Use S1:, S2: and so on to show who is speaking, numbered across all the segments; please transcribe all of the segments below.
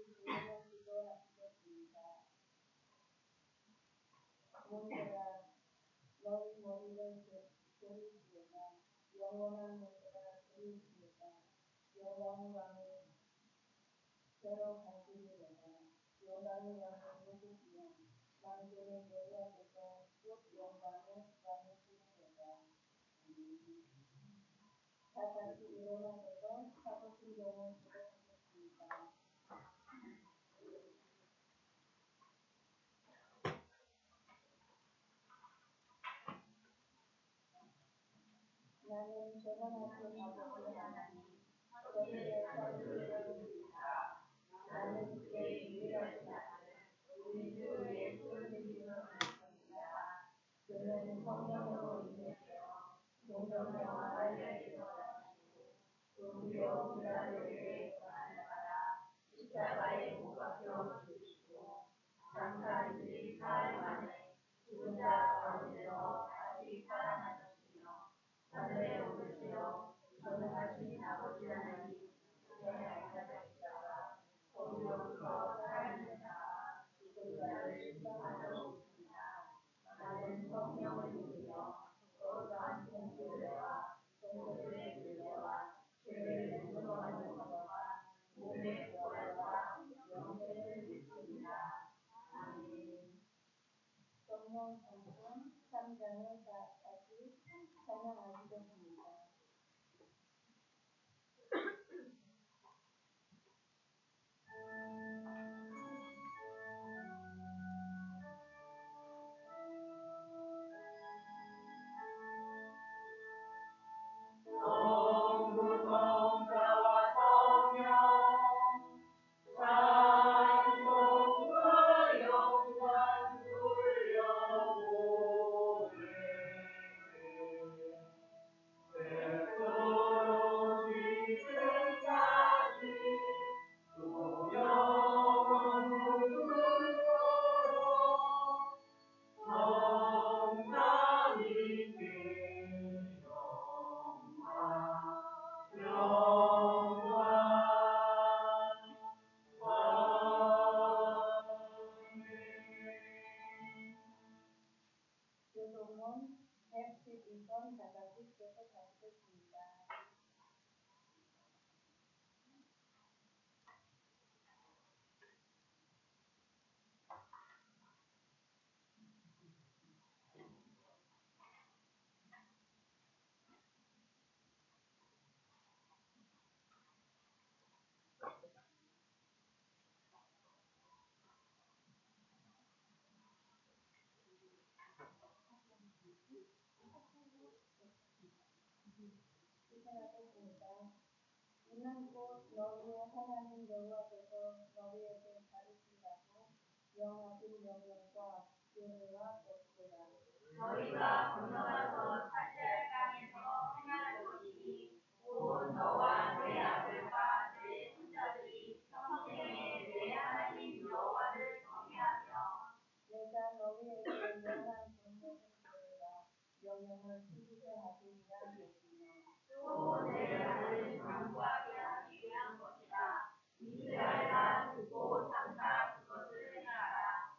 S1: 우리는 기도하시겠습니다. 모세가 너희 머리를 들이시오나 영원한 모세가 들이시오나 요단의 강을 새로 가시리로다. 요단의 강은 누구시며 만군의 여호와께서 쭉 영광을 나누시리로다. 다 같이 일어나셔서 사도신경을 기도하겠습니다. 나는 전능하신 아버지 하나님, 저희의 선지자를 믿습니다. 나는 주의 유일하신 아들, 우리 주 예수 그리스도를 믿습니다. 그는 성령으로 인내되어 동정녀와 마리아에게서 나시고 본디오 빌라도에게 고난을 받아 십자가에 못 박혀 죽으시고 장사한 지 사흘 만에 죽은 자 가운데서 다시 살아나셨으며 하늘에 오르시어 전능하신 아버지 하나님 우편에 앉아계시다가 거기로부터 살아있는 자와 죽은 자를 심판하러 오십니다. 나는 성령을 믿으며 거룩한 공교회와 성도들의 교회와 죄를 용서하는 것과 몸의 부활과 영생을 믿습니다. 아멘. 성령 성경 3장을 다시 찬양하시겠습니다. 교동문 112번 다 같이 계속하시겠습니다. 시작하겠습니다. 이는 곧 너희의 하나님 여호와께서 너희에게 가르치라고 명하신 명령과 규례와 법도라.
S2: 너희가 건너가서 차지할 땅에서 행할 것이니 곧 너와 내 아들과 내 손자들이 평생에 내 하나님 여호와를 경외하며
S1: 내가 너희에게 명한 분모를 들으라. 명령을 지키게 하시리라 하시며
S2: 또 내 아들 장구하게 하기 위한 것이라. 이스라엘아 듣고 항상 그것을 행하라.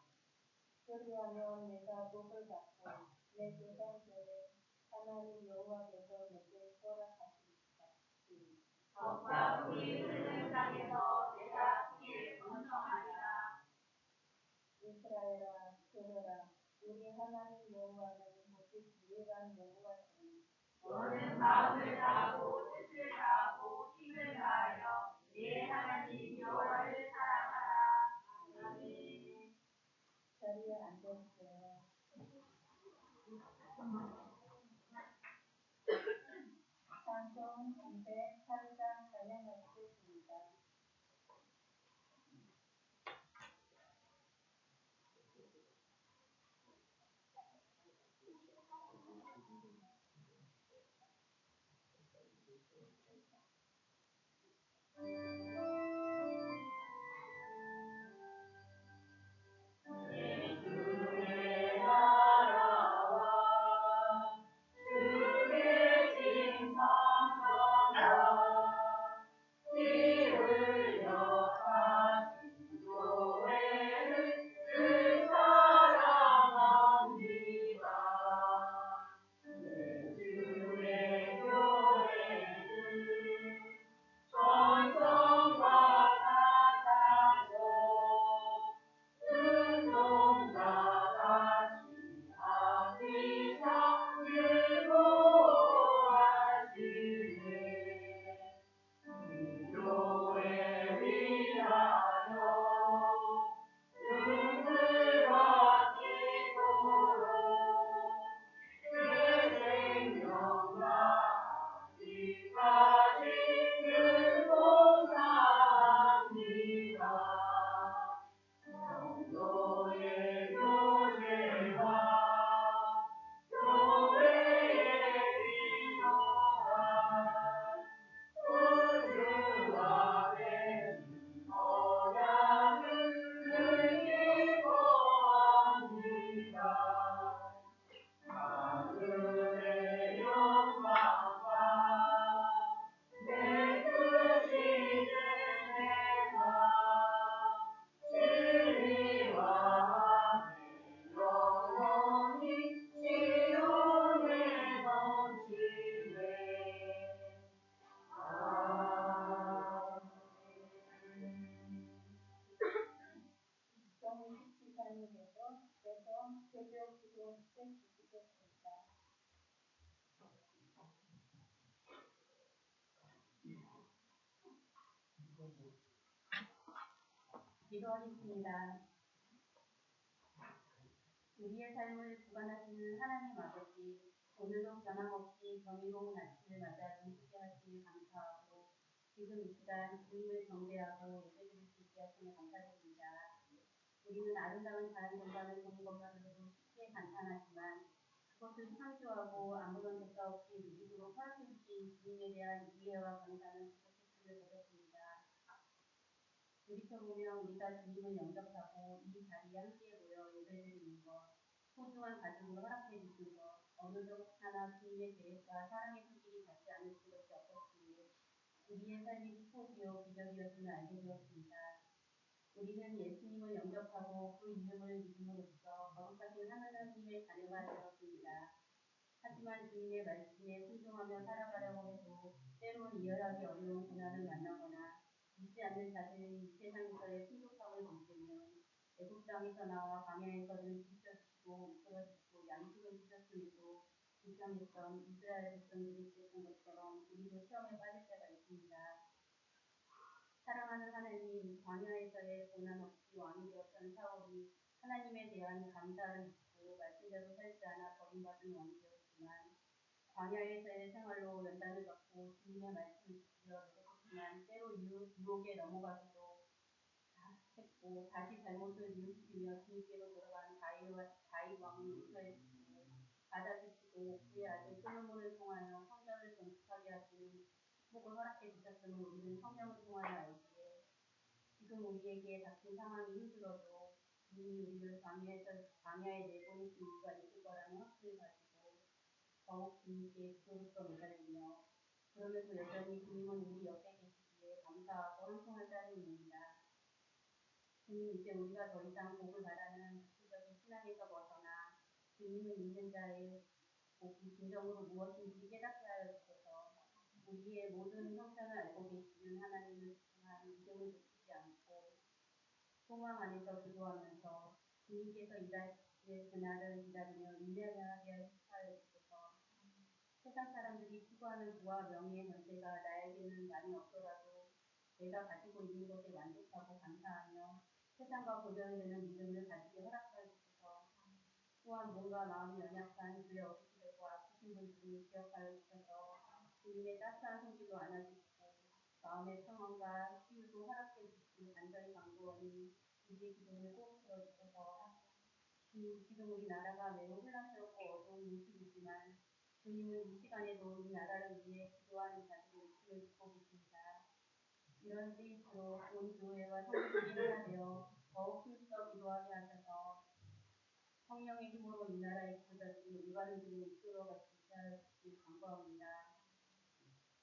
S1: 그리하면 내가 복을 받고 내 조상들의 하나님 여호와께서 내게 허락하시리니
S2: 젖과 꿀이 흐르는 땅에서 내가 그를 번성하리라.
S1: 이스라엘아 들으라. 우리 하나님 여호와는 오직 유일한 여호와시니
S2: 너는 마음을 다하고 뜻을 다하고 힘을 다하여 내 하나님 여호와를 사랑하라. 아멘.
S1: 자리에 앉아주세요. 찬송 203장 찬양하시겠습니다.
S2: 주의 진 성전아
S1: 삶을 위해서 새벽 기도 시작했습니다. 기도하겠습니다. 우리의 삶을 주관하시는 하나님 아버지, 오늘도 변함없이 경이로운 아침을 맞아 눈뜨게 하시니 감사하고 지금 이 시간 주님을 경배하고 예배드릴 수 있게 하시니 감사드립니다. 우리는 아름다운 자연 경관을 보는 것만으로도 쉽게 감탄하지만 그것을 창조하고 아무런 대가 없이 누리도록 허락해 주신 주님에 대한 이해와 감사는 부족했음을 고백합니다. 돌이켜보면 우리가 주님을 영접하고 이 자리에 함께 모여 예배드리는 것, 소중한 가족을 허락해 주신 것, 어느덧 하나 주님의 계획과 사랑의 손길이 닿지 않을 수밖에 없었기에 우리의 삶이 축복이요 기적이었음을 알게 되었습니다. 우리는 예수님을 영접하고 그 이름을 믿음으로써 거룩하신 하나님의 자녀가 되었습니다. 하지만 주님의 말씀에 순종하며 살아가려고 해도 때론 이해하기 어려운 고난을 만나거나 믿지 않는 자들이 이 세상에서의 풍족함을 범죄며 애국 땅에서 나와 광야에서는 지켜주시고 이끌어주시고 양식을 주셨음에도 불쌍했던 이스라엘 백성들이 그랬던 것처럼 우리도 시험에 빠질 때가 있습니다. 사랑하는 하나님, 광야에서의 고난 없이 왕이 되었던 사울이 하나님에 대한 감사를 잊고 말씀대로 살지 않아 버림받은 왕이 되었지만 광야에서의 생활로 연단을 받고 주님의 말씀을 지키려 노력했지만 때로 유혹에 넘어가기도 했고 다시 잘못을 뉘우치며 주님께로 돌아간 다윗 왕을 용서해주시고 받아주시고 그의 아들 솔로몬을 통하여 성전을 건축하게 하시는 축복을 허락해 주셨음을 우리는 성경을 통하여 알기에 지금 우리에게 닥친 상황이 힘들어도 주님이 우리를 광야에 내보내신 이유가 있을 거라는 확신을 가지고 더욱 주님께 기도로써 매달리며 그러면서 여전히 주님은 우리 옆에 계시기에 감사하고 한송을 따름입니다. 주님, 이제 우리가 더 이상 복을 바라는 부수적인 신앙에서 벗어나 주님을 믿는 자의 복이 진정으로 무엇인지 깨닫게 하여 주셔서 우리의 모든 형편을 알고 계시는 하나님을 향한 믿음을 놓치지 않고 소망 안에서 기도하면서 주님께서 일하실 그날을 기다리며 인내하게 하여 주셔서 세상 사람들이 추구하는 부와 명예의 권세가 나에게는 많이 없더라도 내가 가지고 있는 것에 만족하고 감사하며 세상과 고정되는 믿음을 가지게 허락하여 주셔서 또한 몸과 마음이 연약한 주의 어르신들과 아프신 분들을 기억하여 주셔서 주님의 따스한 손길로 안아주시고 마음의 평안과 치유도 허락해 주시길 간절히 간구하니 우리의 기도를 꼭 들어주셔서 지금 우리나라가 매우 혼란스럽고 어두운 모습이지만 주님은 이 시간에도 이 나라를 위해 기도하는 자들의 의식을 듣고 계십니다. 이런 때일수록 온 교회와 성도들이 하나 되어 더욱 힘써 기도하게 하셔서 성령의 힘으로 이 나라의 지도자들이 올바른 길로 이끌어갈 수 있게 하여 주시길 간구합니다.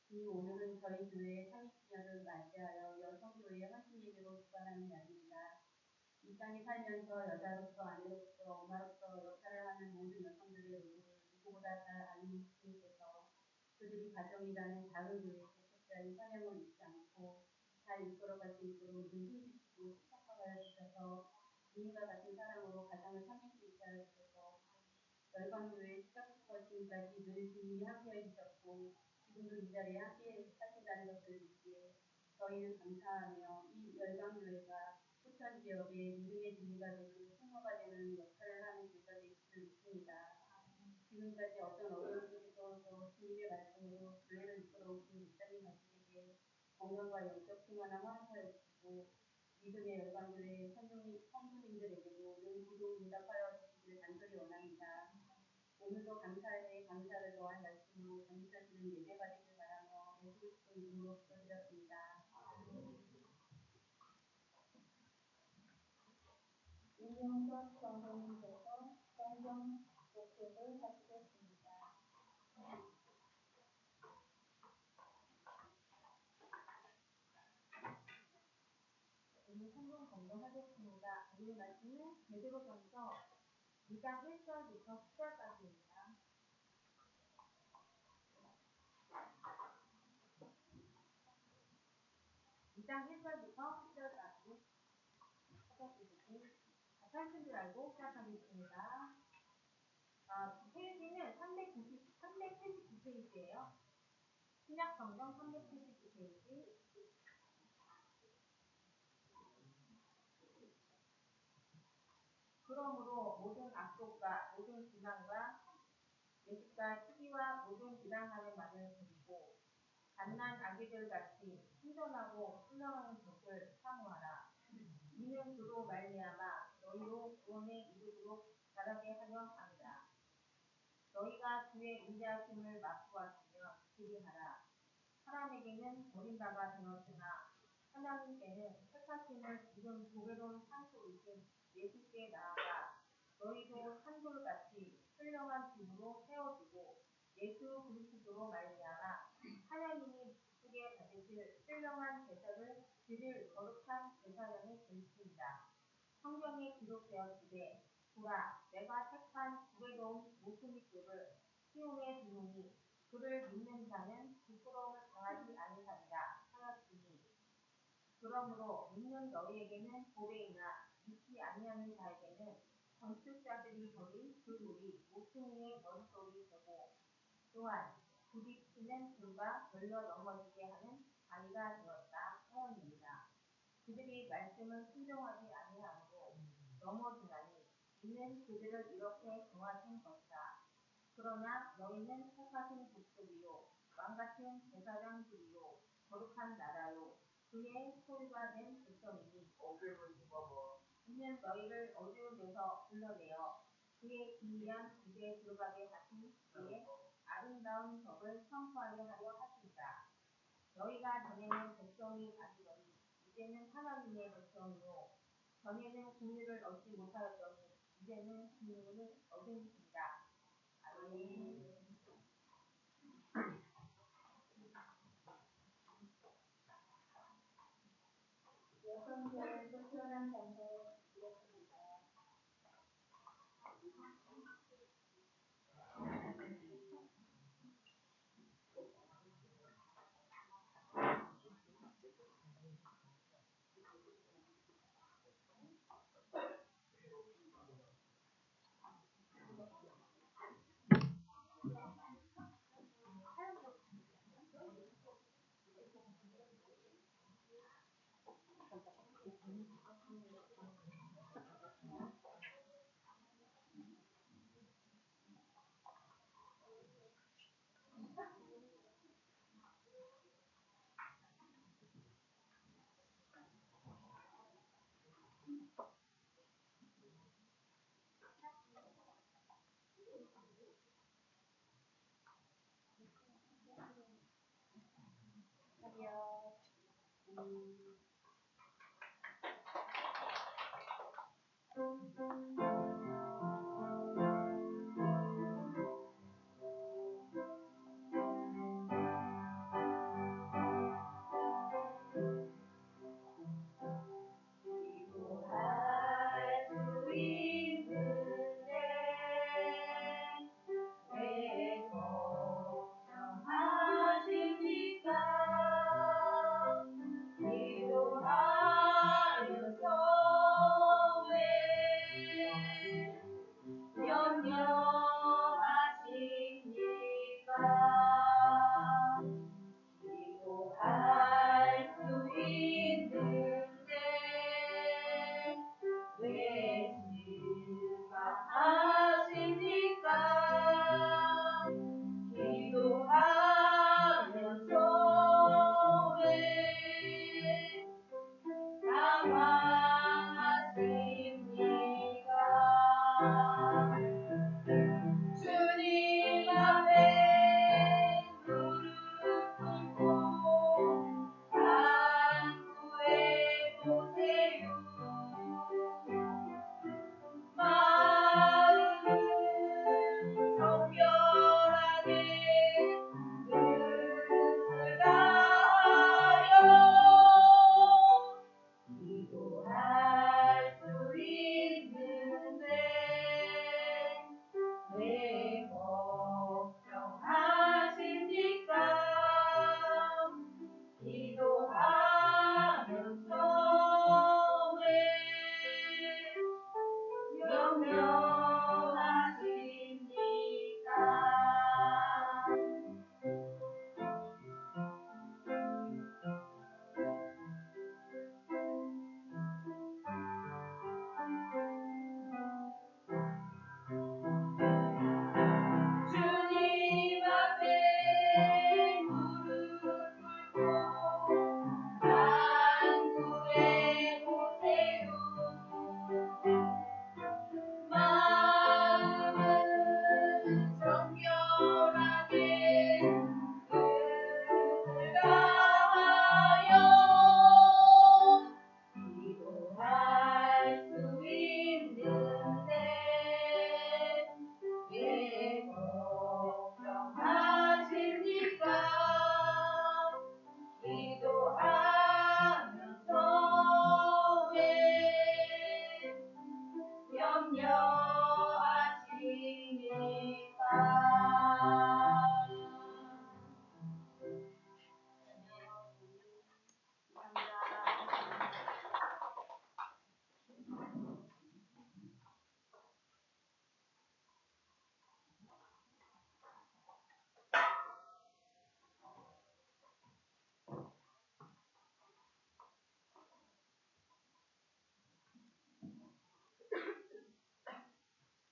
S1: 주님, 오늘은 저희 교회의 창립기념을 맞이하여 여성교회의 헌신예배로 주관하는 날입니다. 이 땅에 살면서 여자로서, 아내로서, 엄마로서 역할을 하는 모든 여성들의 노고를 누구보다 잘 아는 주님께서 그들이 가정이라는 작은 교회의 개척자인 사명을 잊지 않고 잘 이끌어갈 수 있도록 늘 힘주시고 축복하여 주셔서 주님과 같은 사랑으로 가정을 섬길 수 있게 하여 주셔서 열방교회 시작부터 지금까지 늘 주님이 함께해 주셨고 지금도 이 자리에 함께 하신다는 것을 믿기에 저희는 감사하며 이 열방교회가 포천 지역의 믿음의 진리가 되고 통로가 되는 역할을 하는 교회가 될 줄 믿습니다. 지금까지 어떤 어려움 속에서도 주님의 말씀으로 교회를 이끌어오신 목사님 가족에게 건강과 영적 평안을 허락하여 주시고 믿음의 열방교회 성도님들에게도 늘 기도 응답하여 주시길 간절히 원합니다. 오늘도 감사에 감사를 더한 말씀으로 전주하시는 예배가 되길 바라며 예수 그리스도 이름으로 기도드렸습니다. 이용석 성도님께서 성경 독독을 하시겠습니다. 오늘 성경 공부하겠습니다. 오늘 말씀은 베드로전서 2장 1절부터 10절까지입니다. 2장 1절부터 10절까지 찾아주시기
S2: 하신 줄 알고 시작하겠습니다. 페이지는 379페이지예요. 신약성경 379페이지. 그러므로 모든 악독과 모든 비난과 외식과 시기와 모든 비난하는 말을 버리고 갓난 아기들 같이 순전하고 순정한 것을 사모하라. 이는 그로 말미암아 너희로 구원에 이르도록 자라게 하려 함이라. 너희가 주의 인자하심을 맛보았으면 그리하라. 사람에게는 버림받아 되었으나 하나님께는 택하심을 지금 보배로운 상속이신 예수께 나아가 너희도 산돌같이 선량한 집으로 세워지고 예수 그리스도로 말미암아 하나님이 기쁘게 받으실 선량한 제사를 드릴 거룩한 제사장이 되시리라. 성경에 기록되었으되 보라 내가 택한 보배로운 모퉁이돌을 시온에 두노니 그를 믿는 자는 부끄러움을 당하지 아니하리라 하였으니 그러므로 믿는 너희에게는 보배이나 믿지 아니하는 자에게는 건축자들이 버린 그 돌이 모퉁이의 머릿돌이 되고 또한 부딪히는 돌과 걸려 넘어지게 하는 다리가 되었다 하였느니라. 그들이 말씀을 순종하지 아니하므로 넘어지나니 이는 그들을 이렇게 정하신 것이라. 그러나 너희는 택하신 족속이요 왕같은 제사장들이요 거룩한 나라요 그의 소유가 된 백성이니 이는 너희를 어두운 데서 불러내어 그의 기이한 집에 들어가게 하신 그의 아름다운 법을 선포하게 하려 하시니라. 너희가 전에는 백성이 아니더니 이제는 하나님의 백성이요 전에는 긍휼을 얻지 못하였더니 이제는 긍휼을 얻으니라. 아멘.
S1: 여성들의 불편한 장소에 드렸습니다.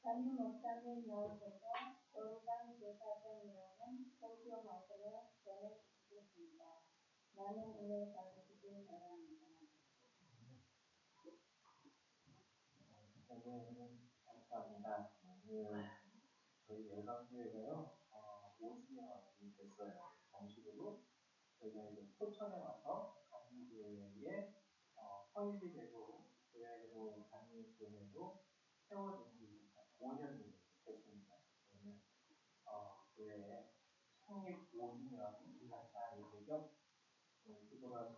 S3: 담임 목사님 나오셔서 요르단 제사장이라는 설교 말씀을 전해주시겠습니다. 많은 은혜 받으시길 바랍니다.
S4: 감사합니다. 오늘 저희 열방교회가요 5주년이 됐어요. 정식으로 저희가 이제 포천에 와서 감리교회에 허일이 되고 교회로 감리교회로 세워진 지 5년이 됐습니다. 오늘 교회 창립 5주년 인사차 예배 겸 기도가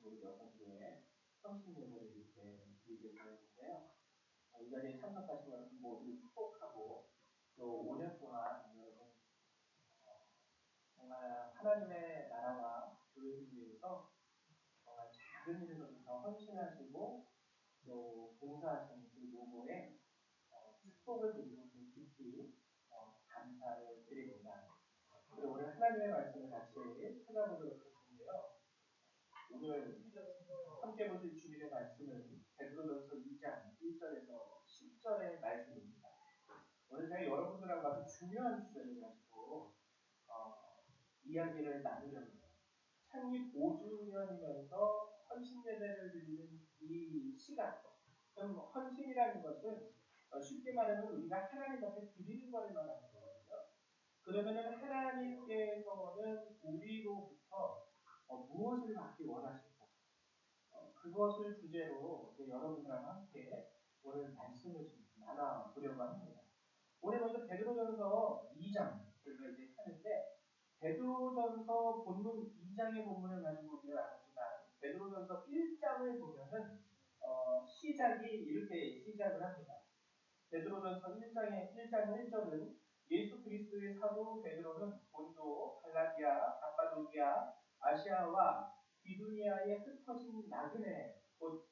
S4: 우리 여성교회 성신 예배를 이렇게 드리게 되었는데요. 이 자리에 참석하신 여러분 모두 축복하고 또 5년 동안 여러분 정말 하나님의 나라와 교회를 위해서 정말 작은 일에서부터 헌신하시고 또 봉사하신 그 노고에 축복을 드리고 깊이 감사를 드립니다. 그리고 오늘 하나님의 말씀을 같이 찾아보도록 하겠는데요. 오늘 함께 보실 주일의 말씀은 베드로전서 2장 1절에서 10절의 말씀입니다. 오늘 제가 여러분들하고 아주 중요한 주제를 가지고 이야기를 나누려고 해요. 창립 5주년이면서 헌신 예배를 드리는 이 시간. 그럼 헌신이라는 것은 쉽게 말하면 우리가 하나님 앞에 드리는 것을 말하는 거거든요. 그러면은 하나님께서는 우리로부터 무엇을 받기 원하실까? 그것을 주제로 여러분들하고 함께 오늘 말씀을 좀 나눠보려고 합니다. 오늘 먼저 베드로전서 2장 우리가 이제 하는데 베드로전서 본문 2장의 본문을 가지고 우리가 나누지만 베드로전서 1장을 보면은 시작이 이렇게 시작을 합니다. 베드로전서 1장 1절은 예수 그리스도의 사도 베드로는 본도, 갈라디아, 갑바도기아, 아시아와 비두니아에 흩어진 나그네 곧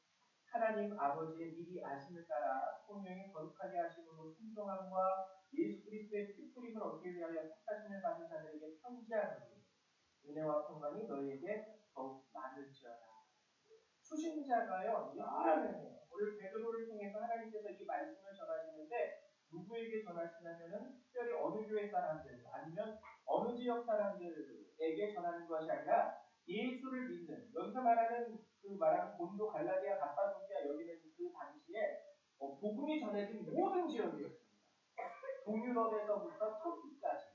S4: 하나님 아버지의 미리 아심을 따라 성령의 거룩하게 하심으로 순종함과 예수 그리스도의 피뿌림을 얻기 위하여 택하심을 받은 자들에게 편지하노니 은혜와 평강이 너희에게 더욱 많을지어다. 수신자가요 여러 명이에요. 오늘 베드로를 통해서 하나님께서 이 말씀을 전하시는데 누구에게 전하시냐면은 특별히 어느 교회 사람들 아니면 어느 지역 사람들에게 전하는 것이 아니라 예수를 믿는 여기서 말하는 본도 갈라디아 갑바도기아 여기는 그 당시에 복음이 전해진 모든 지역이었습니다. 동유럽에서부터 터키까지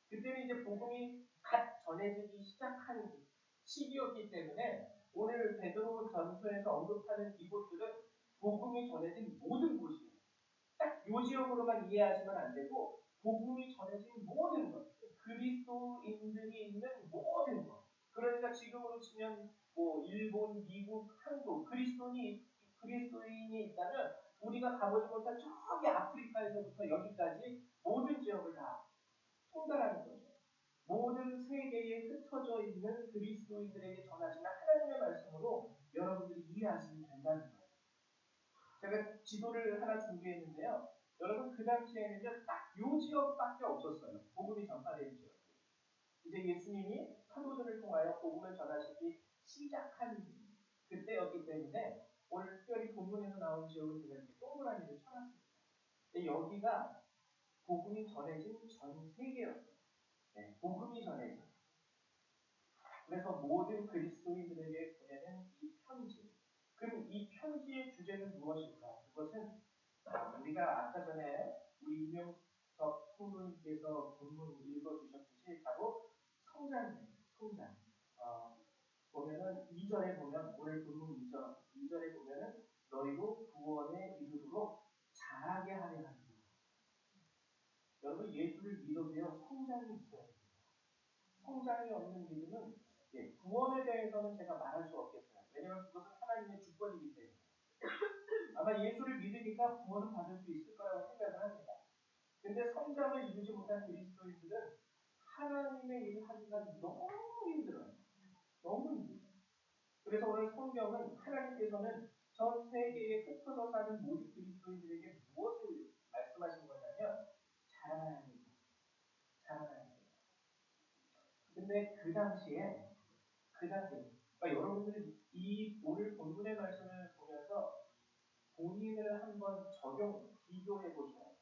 S4: 그때는 이제 복음이 갓 전해지기 시작한 시기였기 때문에 오늘 베드로 전서에서 언급하는 이곳들은 복음이 전해진 모든 곳이에요. 딱 요 지역으로만 이해하시면 안 되고 복음이 전해진 모든 것, 그리스도인들이 있는 모든 것. 그러니까 지금으로 치면 일본, 미국, 한국 그리스도인이 있다면 우리가 가보지 못한 저기 아프리카에서부터 여기까지 모든 지역을 다 통달하는 거죠. 모든 세계에 흩어져 있는 그리스도인들에게 전하시는 하나님의 말씀으로 여러분들이 이해하시면 된다는 거예요. 제가 지도를 하나 준비했는데요. 그 당시에는요, 딱 요 지역밖에 없었어요. 복음이 전파되는 지역. 이제 예수님이 사도들을 통하여 복음을 전하시기 시작한 그때였기 때문에 오늘 특별히 본문에서 나온 지역을 제가 이렇게 동그라미를 쳐놨습니다. 근데 여기가 복음이 전해진 전 세계였어요. 네, 복음이 전해진. 그래서 모든 그리스도인들에게 보내는 이 편지. 그럼 이 편지의 주제는 무엇일까? 그것은 우리가 아까 전에 우리 이명섭 총무님께서 본문 읽어주셨듯이 바로 성장이에요. 성장. 보면은 2절에 보면 오늘 본문 2절에 보면은 너희도 구원에 이르도록 자라게 하려 합니다. 여러분 예수를 믿어도요 성장이 있어야 됩니다. 성장이 없는 믿음은 구원에 대해서는 제가 말할 수 없겠어요. 왜냐하면 그것은 하나님의 주권이기 때문에. 아마 예수를 믿으니까 구원은 받을 수 있을 거라고 생각을 합니다. 근데 성장을 이루지 못한 그리스도인들은 하나님의 일을 하기가 너무 힘들어요. 너무 힘들어요. 그래서 오늘 성경은 하나님께서는 전 세계에 흩어져 사는 모든 그리스도인들에게 무엇을 말씀하신 거냐면 자라나야 합니다. 자라나야 합니다. 근데 그 당시에 그러니까 여러분들이 이 오늘 본문의 말씀을 보면서 본인을 한번 비교해 보셔야 돼요.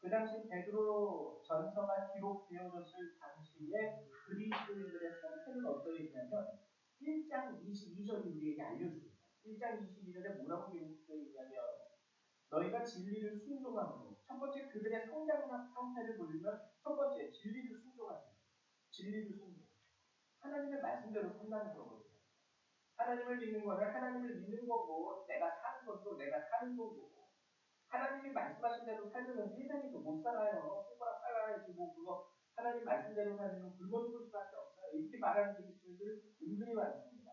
S4: 그 당시 베드로 전서가 기록되어졌을 당시에 그리스도인들의 상태는 어떠했냐면 1장 22절이 우리에게 알려줍니다. 1장 22절에 뭐라고 기록되어 있냐면 너희가 진리를 순종함으로 첫 번째 그들의 성장 상태를 보려면 첫 번째 진리를 순종합니다. 진리를 순종. 하나님의 말씀대로 산다는 거거든요. 하나님을 믿는 거는 하나님을 믿는 거고 내가 사는 것도 내가 사는 거고 하나님이 말씀하신 대로 살면 세상에서 못 살아요. 손가락 잘라가지고 그거 하나님 말씀대로 살면 굶어 죽을 수밖에 없어요. 이렇게 말하는 그리스도인들 은근히 많습니다.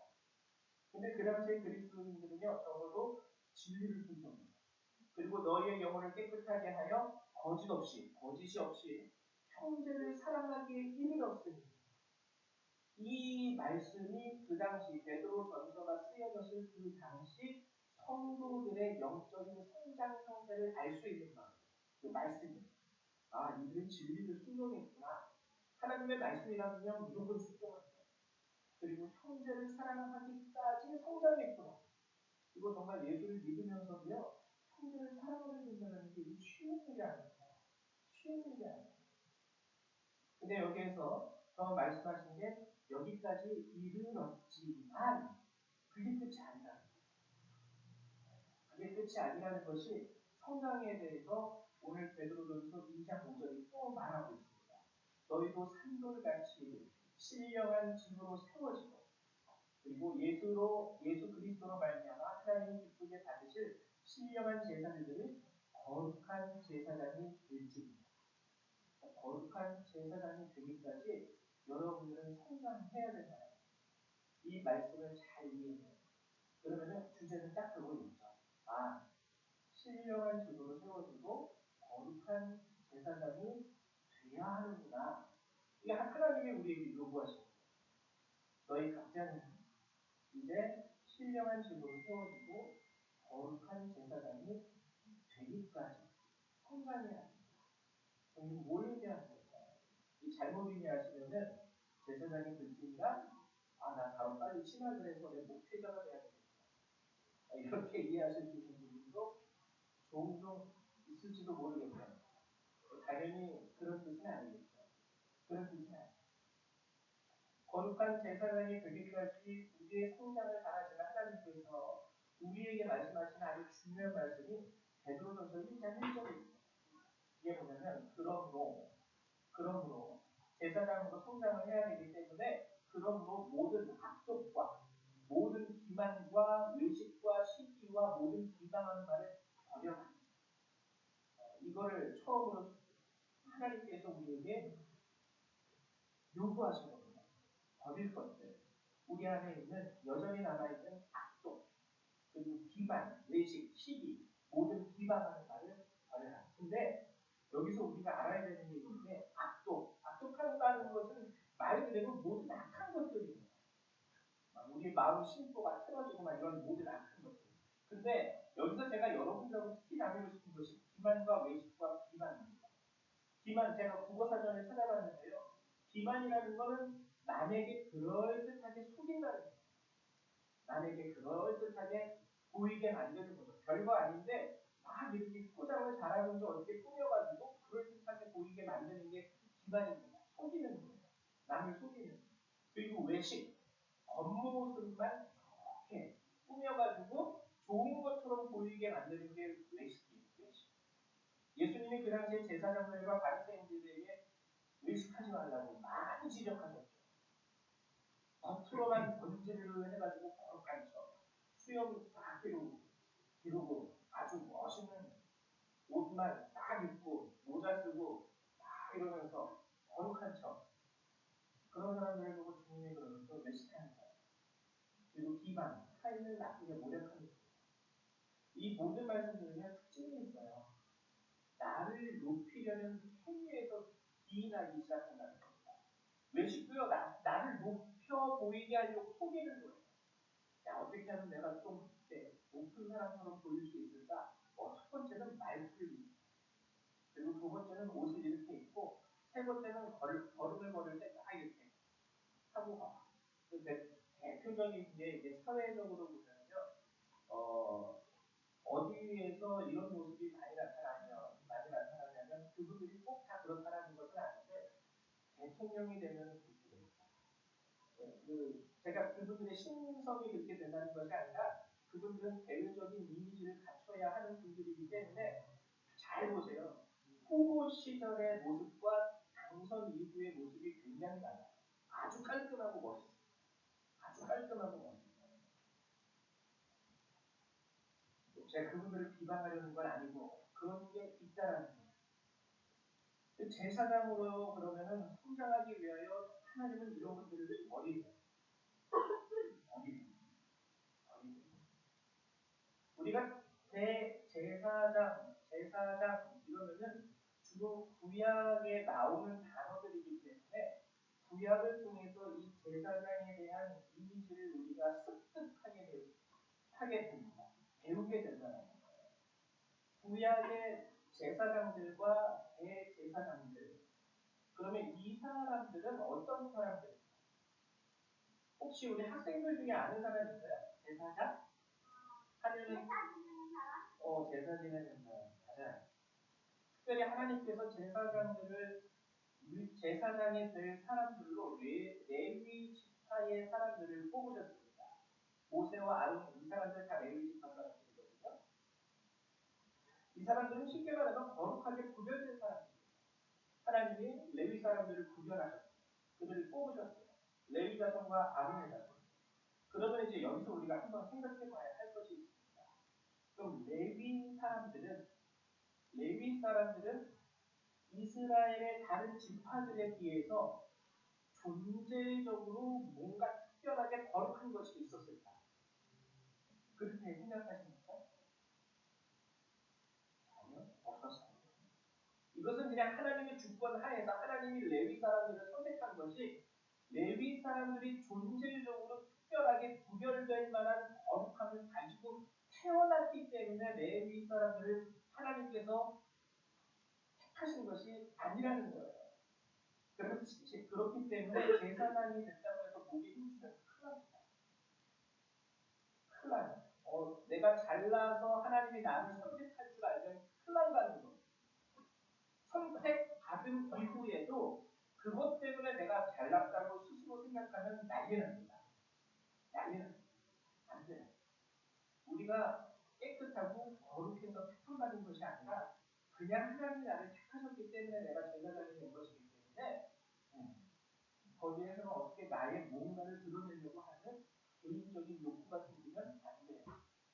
S4: 근데 그 당시에 그리스도인들은요 적어도 진리를 순종합니다. 그리고 너희의 영혼을 깨끗하게 하여 거짓이 없이 형제를 사랑하기에 이르렀으니 이 말씀이 그 당시 베드로 전서가 쓰여졌을 그 당시 성도들의 영적인 성장 상태를 알 수 있는 그 말씀이 이들은 진리를 순종했구나. 하나님의 말씀이라면 무조건 순종한다. 그리고 형제를 사랑하기까지 성장했구나. 이거 정말 예수를 믿으면서도요 형제를 사랑하게 된다는 게 쉬운 일이 아닙니다. 쉬운 일이 아닙니다. 근데 여기에서 더 말씀하신 게 여기까지 이르렀지만 그게 끝이 아니라는 거예요. 그게 끝이 아니라는 것이 성장에 대해서 오늘 베드로전서 2장 5절이 또 말하고 있습니다. 너희도 산돌같이 신령한 집으로 세워지고 그리고 예수 그리스도로 말미암아 하나님이 기쁘게 받으실 신령한 제사들을 거룩한 제사장이 될지니라. 거룩한 제사장이 되기까지 여러분들은 성장해야 된다. 이 말씀을 잘 이해해요. 그러면 주제는 딱 그거 있죠. 신령한 집으로 세워지고 거룩한 제사장이 돼야 하는구나. 이게 하나님이 우리에게 요구하시는 거예요. 너희 각자는 이제 신령한 집으로 세워지고 거룩한 제사장이 되기까지 성장해야 합니다. 그럼 뭘 얘기하는 걸까요? 이 잘못 이해하시면은 제사장이 될지니라 나 바로 빨리 신학을 해서 내 목회자가 돼야 되겠다. 이렇게 이해하실 수 있는 분들도 종종 있을지도 모르겠어요. 당연히 그런 뜻은 아니겠죠. 그런 뜻은 아니죠. 거룩한 제사장이 되기까지 우리의 성장을 바라시는 하나님께서 우리에게 말씀하시는 아주 중요한 말씀이 베드로전서 1장 1절입니다. 이게 뭐냐면 그러므로 제사장으로 성장을 해야 되기 때문에 그러므로 모든 악독과 모든 기만과 외식과 시기와 모든 비방하는 말을 버려라. 이거를 처음으로 하나님께서 우리에게 요구하신 겁니다. 버릴 것들. 우리 안에 있는 여전히 남아있는 악독, 그리고 기만, 외식, 시기, 모든 비방하는 말을 버려라. 근데 여기서 우리가 알아야 되는 게 있는데 악독하다는 것은 말 그대로 모든 악한 것들입니다. 우리 마음 심보가 틀어지고 이런 모든 악한 것들. 근데 여기서 제가 여러분들하고 특히 나누고 싶은 것이 기만과 외식과 기만, 제가 국어사전을 찾아봤는데요. 기만이라는 거는 남에게 그럴듯하게 속인다는 거예요. 남에게 그럴듯하게 보이게 만드는 거죠. 별거 아닌데 막 이렇게 포장을 잘하면서 어떻게 꾸며가지고 그럴듯하게 보이게 만드는 게 기만입니다. 속이는 거예요. 남을 속이는 거예요. 그리고 외식, 겉모습만 이렇게 꾸며가지고 좋은 것처럼 보이게 만드는 게 외식이에요. 외식. 예수님이 그 당시에 제사장들과 바리새인들에게 외식하지 말라고 많이 지적하셨죠. 겉으로만 번지르르 해가지고 거룩한 척, 수염 딱 기르고 아주 멋있는 옷만 딱 입고 모자 쓰고 딱 이러면서 거룩한 척, 그런 사람들을 보고 주님이 그러면서 외식하는 거예요. 그리고 기만, 타인을 나쁘게 모략하는 거예요. 이 모든 말씀들은 특징이 있어요. 나를 높이려는 행위에서 기인하기 시작한다는 겁니다. 외식도요, 나를 높여 보이게 하려고 속이는 거예요. 야, 어떻게 하면 내가 좀 높은 사람처럼 보일 수 있을까? 첫 번째는 말투를 입고, 그리고 두 번째는 옷을 이렇게 입고, 세 번째는 걸음을 걸을 때 딱 이렇게 하고 가. 대표적인 게 이제 사회적으로 보면요, 어디에서 이런 모습이 많이 나타나냐면 그분들이 꼭 다 그렇다라는 것은 아닌데 대통령이 되면 그렇게 됩니다. 제가 그분들의 신성이 그렇게 된다는 것이 아니라 그분들은 대외적인 이미지를 갖춰야 하는 분들이기 때문에 잘 보세요. 후보 시절의 모습과 당선 이후의 모습이 굉장히 달라요. 아주 깔끔하고 멋있어요. 아주 깔끔하고 멋있어요. 제가 그분들을 비방하려는 건 아니고 그런 게 있다라는 거예요. 제사장으로 그러면은 성장하기 위하여 하나님은 이런 것들을 버리고 우리가 제사장 이러면은 주로 구약에 나오는 단어들이기 때문에 구약을 통해서 이 제사장에 대한 이미지를 우리가 습득하게 됩니다. 배우게 된다는 거예요. 구약의 제사장들과 대제사장들, 그러면 이 사람들은 어떤 사람들일까요? 혹시 우리 학생들 중에 아는 사람 있어요? 제사장? 하면은 제사 지내는 사람. 맞아요. 특별히 하나님께서 제사장이 될 사람들로 레위 지파의 사람들을 뽑으셨습니다. 모세와 아론 이 사람들 다 레위 지파 사람들이거든요. 이 사람들은 쉽게 말하면 거룩하게 구별된 사람들이에요. 하나님이 레위 사람들을 구별하셨어요. 그들을 뽑으셨어요. 레위 자손과 아론의 자손. 그러면 이제 여기서 우리가 한번 생각해 봐야 할 것이 있습니다. 그럼 레위 사람들은 이스라엘의 다른 지파들에 비해서 존재적으로 뭔가 특별하게 거룩한 것이 있었을까? 그렇게 생각하십니까? 아니요, 없었어요. 이것은 그냥 하나님의 주권 하에서 하나님이 레위 사람들을 선택한 것이 레위 사람들이 존재적으로 특별하게 구별될 만한 거룩함을 가지고 태어났기 때문에 레위 사람들을 하나님께서 택하신 것이 아니라는 거예요. 그렇기 때문에 제사장이 됐다고 해서 목이 힘주면 큰일 납니다. 큰일 나요. 내가 잘나서 하나님이 나를 선택할 줄 알면 큰일 난다는 거예요. 선택받은 이후에도 그것 때문에 내가 잘났다고 스스로 생각하면 난리 납니다. 난리는 안 돼요. 우리가 깨끗하고 거룩해서 택함받은 것이 아니라 그냥 하나님이 나를 택하셨기 때문에 내가 제사장이 된 것이기 때문에 거기에서 어떻게 나의 뭔가를 드러내려고 하는 개인적인 욕구가 생기면 안 돼요.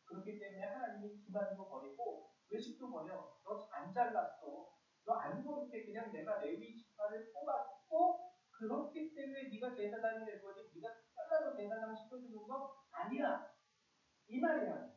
S4: 그렇기 때문에 하나님이 기만도 버리고 외식도 버려. 너 안 잘났어. 너 안 거룩해. 그냥 내가 레위 지파를 뽑았고 그렇기 때문에 네가 제사장이 될 거지. 네가 특별하게 제사장 시켜주는 거 아니야. 이 말이야.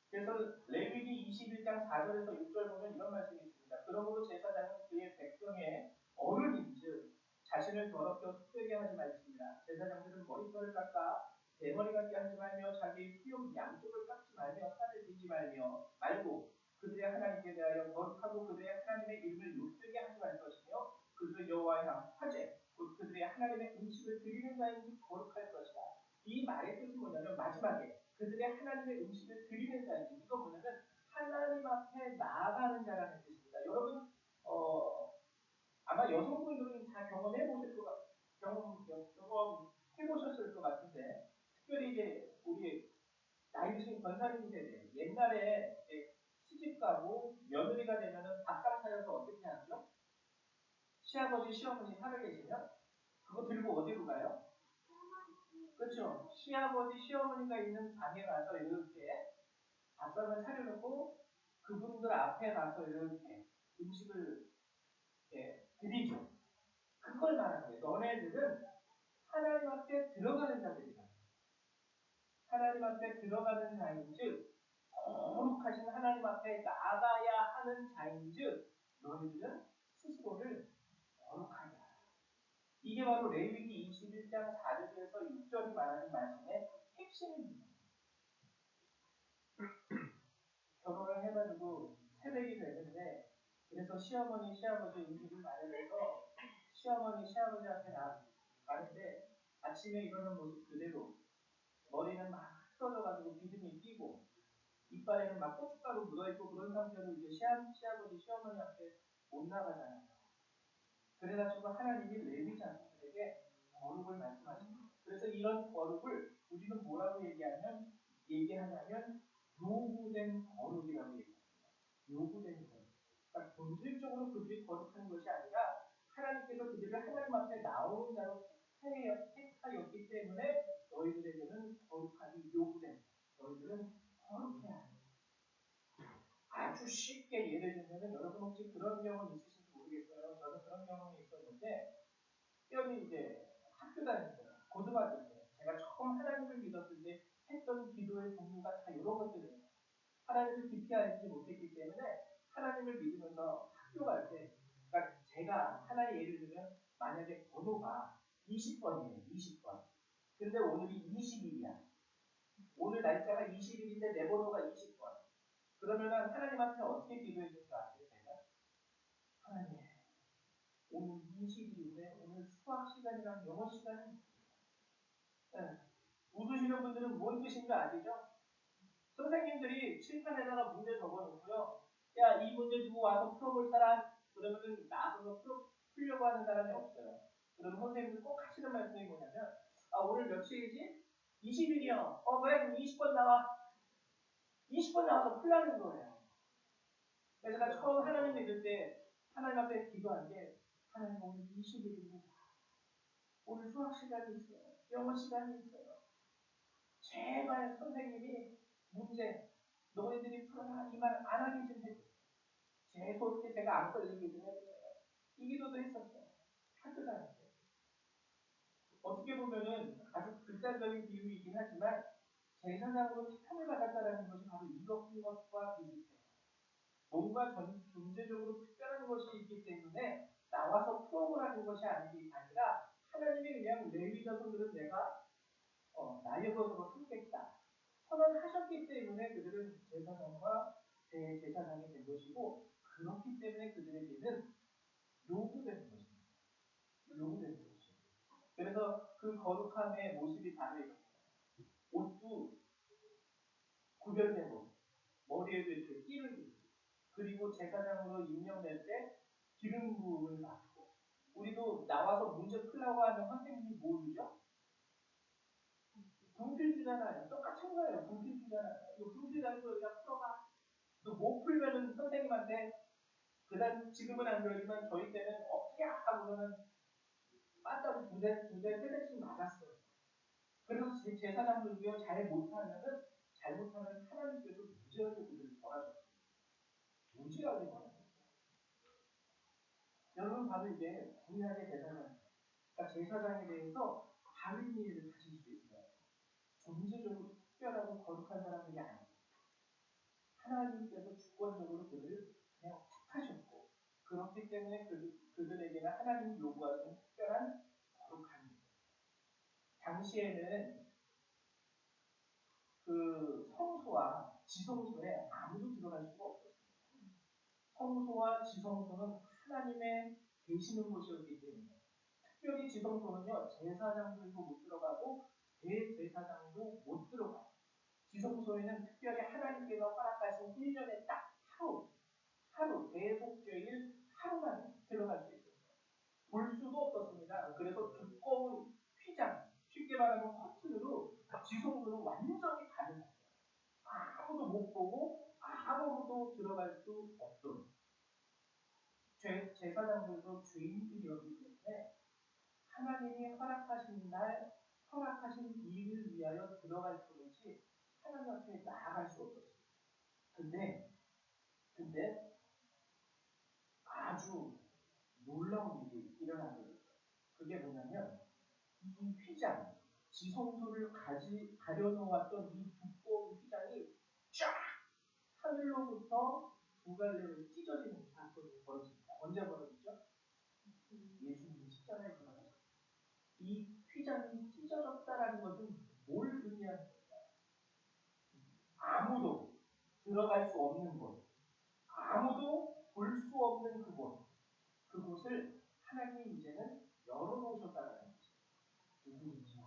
S4: 그래서 레위기 21장 4절에서 6절 보면 이런 말씀이 있습니다. 그러므로 제사장은 그의 백성의 어른인즉 자신을 더럽혀 흑되게 하지 말지니라. 제사장들은 머리털을 깎아 대머리 같게 하지 말며 자기 수염 양쪽을 깎지 말며 살을 띠지 말고 그들의 하나님께 대하여 거룩하고 그들의 하나님의 이름을 여호와 향 화제 곧 그들의 하나님의 음식을 드리는 자인지 거룩할 것이다. 이 말의 뜻이 뭐냐면 마지막에 그들의 하나님의 음식을 드리는 자인지 이거 뭐냐면 하나님 앞에 나아가는 자라는 뜻입니다. 여러분 아마 여성분들은 다 경험해 보셨을 것 같은데 특별히 이제 우리 나이 드신 권사님 세대 옛날에 이제 시집 가고 며느리가 되면은 밥상 차려서 어떻게 하죠? 시아버지 시어머니 살아계시면 그거 들고 어디로 가요? 그렇죠. 시아버지 시어머니가 있는 방에 가서 이렇게 밥상을 차려놓고 그분들 앞에 가서 이렇게 음식을 드리죠. 그걸 말하는 거예요. 너네들은 하나님 앞에 들어가는 자들이다. 하나님 앞에 들어가는 자인즉 거룩하신 하나님 앞에 나가야 하는 자인즉 너희들은 스스로를 거룩하게 하라. 이게 바로 레위기 21장 4절에서 6절이 말하는 말씀의 핵심입니다. 결혼을 해가지고 새댁이 되는데 그래서 시어머니 시아버지 음식을 마련해서 시어머니 시아버지 앞에 가는데 아침에 일어난 모습 그대로 머리는 막 흩어져가지고 비듬이 끼고 이빨에는 막 고춧가루 묻어있고 그런 상태로 이제 시아버지 시어머니 앞에 못 나가잖아요. 그래가지고 하나님이 레위 자손들에게 거룩을 말씀하십니다. 그래서 이런 거룩을 우리는 뭐라고 얘기하냐면 요구된 거룩이라고 얘기합니다. 요구된 거룩. 그러니까 본질적으로 그들이 거룩한 것이 아니라 하나님께서 그들을 하나님 앞에 나오는 자로 택하였기 때문에 너희들에게는 거룩하기 요구된 너희들은 거룩해야 한다. 아주 쉽게 예를 들면 여러분 혹시 그런 경험 있으신지 모르겠어요. 저는 그런 경험이 있었는데 특별히 이제 학교 다닐 때 고등학교 때 제가 처음 하나님을 믿었을 때 했던 기도의 종류가 다 이런 것들이에요. 하나님을 깊이 알지 못했기 때문에 하나님을 믿으면서 학교 갈 때 그러니까 제가 하나의 예를 들면 만약에 번호가 20번이에요. 20번. 근데 오늘이 20일이야. 오늘 날짜가 20일인데 내 번호가 20번. 그러면은 하나님 앞에 어떻게 기도해 줄 줄 아세요? 제가? 하나님 오늘 20일인데 오늘 수학 시간이랑 영어 시간이 네. 웃으시는 분들은 뭔 뜻인지 아시죠? 선생님들이 칠판에다가 문제 적어놓고요. 야, 이 문제 두고 와서 풀어볼 사람? 그러면은 나서서 풀려고 하는 사람이 없어요. 그러면 선생님들 꼭 하시는 말씀이 뭐냐면 오늘 며칠이지? 20일이요. 그래 그럼 20번 나와. 20번 나와서 풀라는 거예요. 그래서 제가 처음 하나님 믿을 때 하나님 앞에 기도한 게 하나님 오늘 20일입니다. 오늘 수학 시간이 있어요. 영어 시간이 있어요. 제발 선생님이 문제 너희들이 풀어라 이 말 안 하기 좀 해주세요. 어떻게 제가 안 걸리게 좀 해주세요. 이 기도도 했었어요. 학교 다닐 때. 어떻게 보면은 아주 극단적인 비유이긴 하지만 제사장으로 택함을 받았다는 것이 바로 이런 것과 비슷해요. 뭔가 존재적으로 특별한 것이 있기 때문에 나와서 풀어보라는 것이 아니라 하나님이 그냥 레위 자손들은 내가 나의 것으로 삼겠다. 선언하셨기 때문에 그들은 제사장과 대제사장이 된 것이고 그렇기 때문에 그들에게는 요구되는 것입니다. 요구되는 것이죠. 그래서 그 거룩함의 모습이 바로 이겁니다. 옷도 구별되고 머리에도 이렇게 띠를 두고 그리고 제사장으로 임명될 때 기름 부음을 받고 우리도 나와서 문제 풀라고 하면 선생님이 뭐 주죠? 분필 주잖아요. 똑같은 거예요. 분필 주잖아요. 이거 분필 가지고 여기다 풀어봐. 또 못 풀면은 선생님한테 그다음 지금은 안 그러지만 저희 때는 어떻게 하고서는 빠따로 세 대씩 맞았어요. 그래서 제사장들도요 잘 못하면 하나님께서 무지하게 그들을 벌하셨어요. 무지하게 벌하셨어요. 여러분 바로 이게 구약의 제사장, 그러니까 제사장에 대해서 다른 이해를 가질 수 있어요. 존재적으로 특별하고 거룩한 사람들이 아니에요. 하나님께서 주권적으로 그들을 그냥 택하셨고 그렇기 때문에 그들에게는 하나님이 요구하시는 특별한 거룩함이 있어요. 당시에는 그 성소와 지성소에 아무도 들어갈 수가 없었습니다. 성소와 지성소는 하나님의 계시는 곳이었기 때문에 특별히 지성소는요 제사장들도 못 들어가고 대제사장도 못 들어가요. 지성소에는 특별히 하나님께서 허락하신 1년에 딱 하루 대속죄일 하루만 들어갈 수 있었어요. 볼 수도 없었습니다. 그래서 두꺼운 휘장, 쉽게 말하면 커튼으로 지성소는 완전히 가려놨어요. 아무도 못 보고 아무도 들어갈 수 없도록. 제사장들도 죄인들이었기 때문에 하나님이 허락하신 날, 허락하신 일을 위하여 들어갈 뿐이지 하나님 앞에 나아갈 수 없었어요. 근데 아주 놀라운 일이 일어나게 됐어요. 그게 뭐냐면 이 휘장, 지성소를 가려놓았던 이 두꺼운 휘장이 쫙 하늘로부터 두 갈래로 찢어지는 사건이 벌어집니다. 언제 벌어졌죠? 예수님이 십자가에 돌아가셨어요. 이 휘장이 찢어졌다라는 것은 뭘 의미하는 걸까요? 아무도 들어갈 수 없는 곳, 아무도 볼 수 없는 그곳을 하나님이 이제는 열어놓으셨다는 것이죠. 누구든지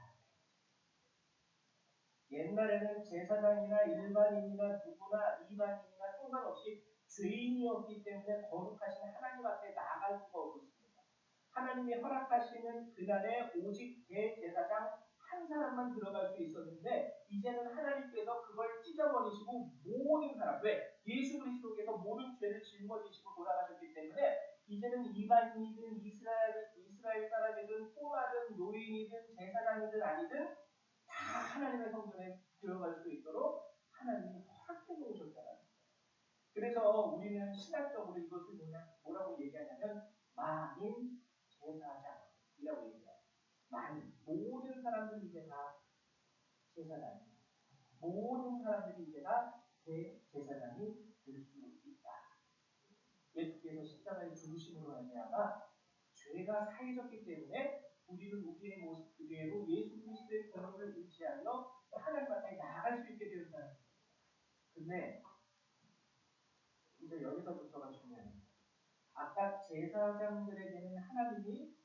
S4: 옛날에는 제사장이나 일반인이나 누구나 이방인이나 상관없이 죄인이었기 때문에 거룩하신 하나님 앞에 나아갈 수가 없었습니다. 하나님이 허락하시는 그날에 오직 대제사장 한 사람만 들어갈 수 있었는데 이제는 하나님께서 그걸 찢어버리시고 모든 사람, 왜? 예수 그리스도께서 모든 죄를 짊어지시고 돌아가셨기 때문에 이제는 이방인이든 이스라엘 사람이든 포마든 노인이든 제사장이든 아니든 다 하나님의 성전에 들어갈 수 있도록 하나님이 허락해 놓으셨다는 거예요. 그래서 우리는 신학적으로 이것을 뭐라고 얘기하냐면 만인 제사장이라고 얘기해요. 모든 사람들이 이제 다 제사장이에요. 모든 사람들이 이제 다 대제사장이 될 수 있다. 예수께서 십자가에 죽으심으로 말미암아 죄가 사해졌기 때문에 우리는 우리의 모습 그대로 예수 그리스도의 권능을 의지하여 하나님 앞에 나아갈 수 있게 되었다는 거예요. 근데 이제 여기서부터가 중요해요. 아까 제사장들에게는 하나님이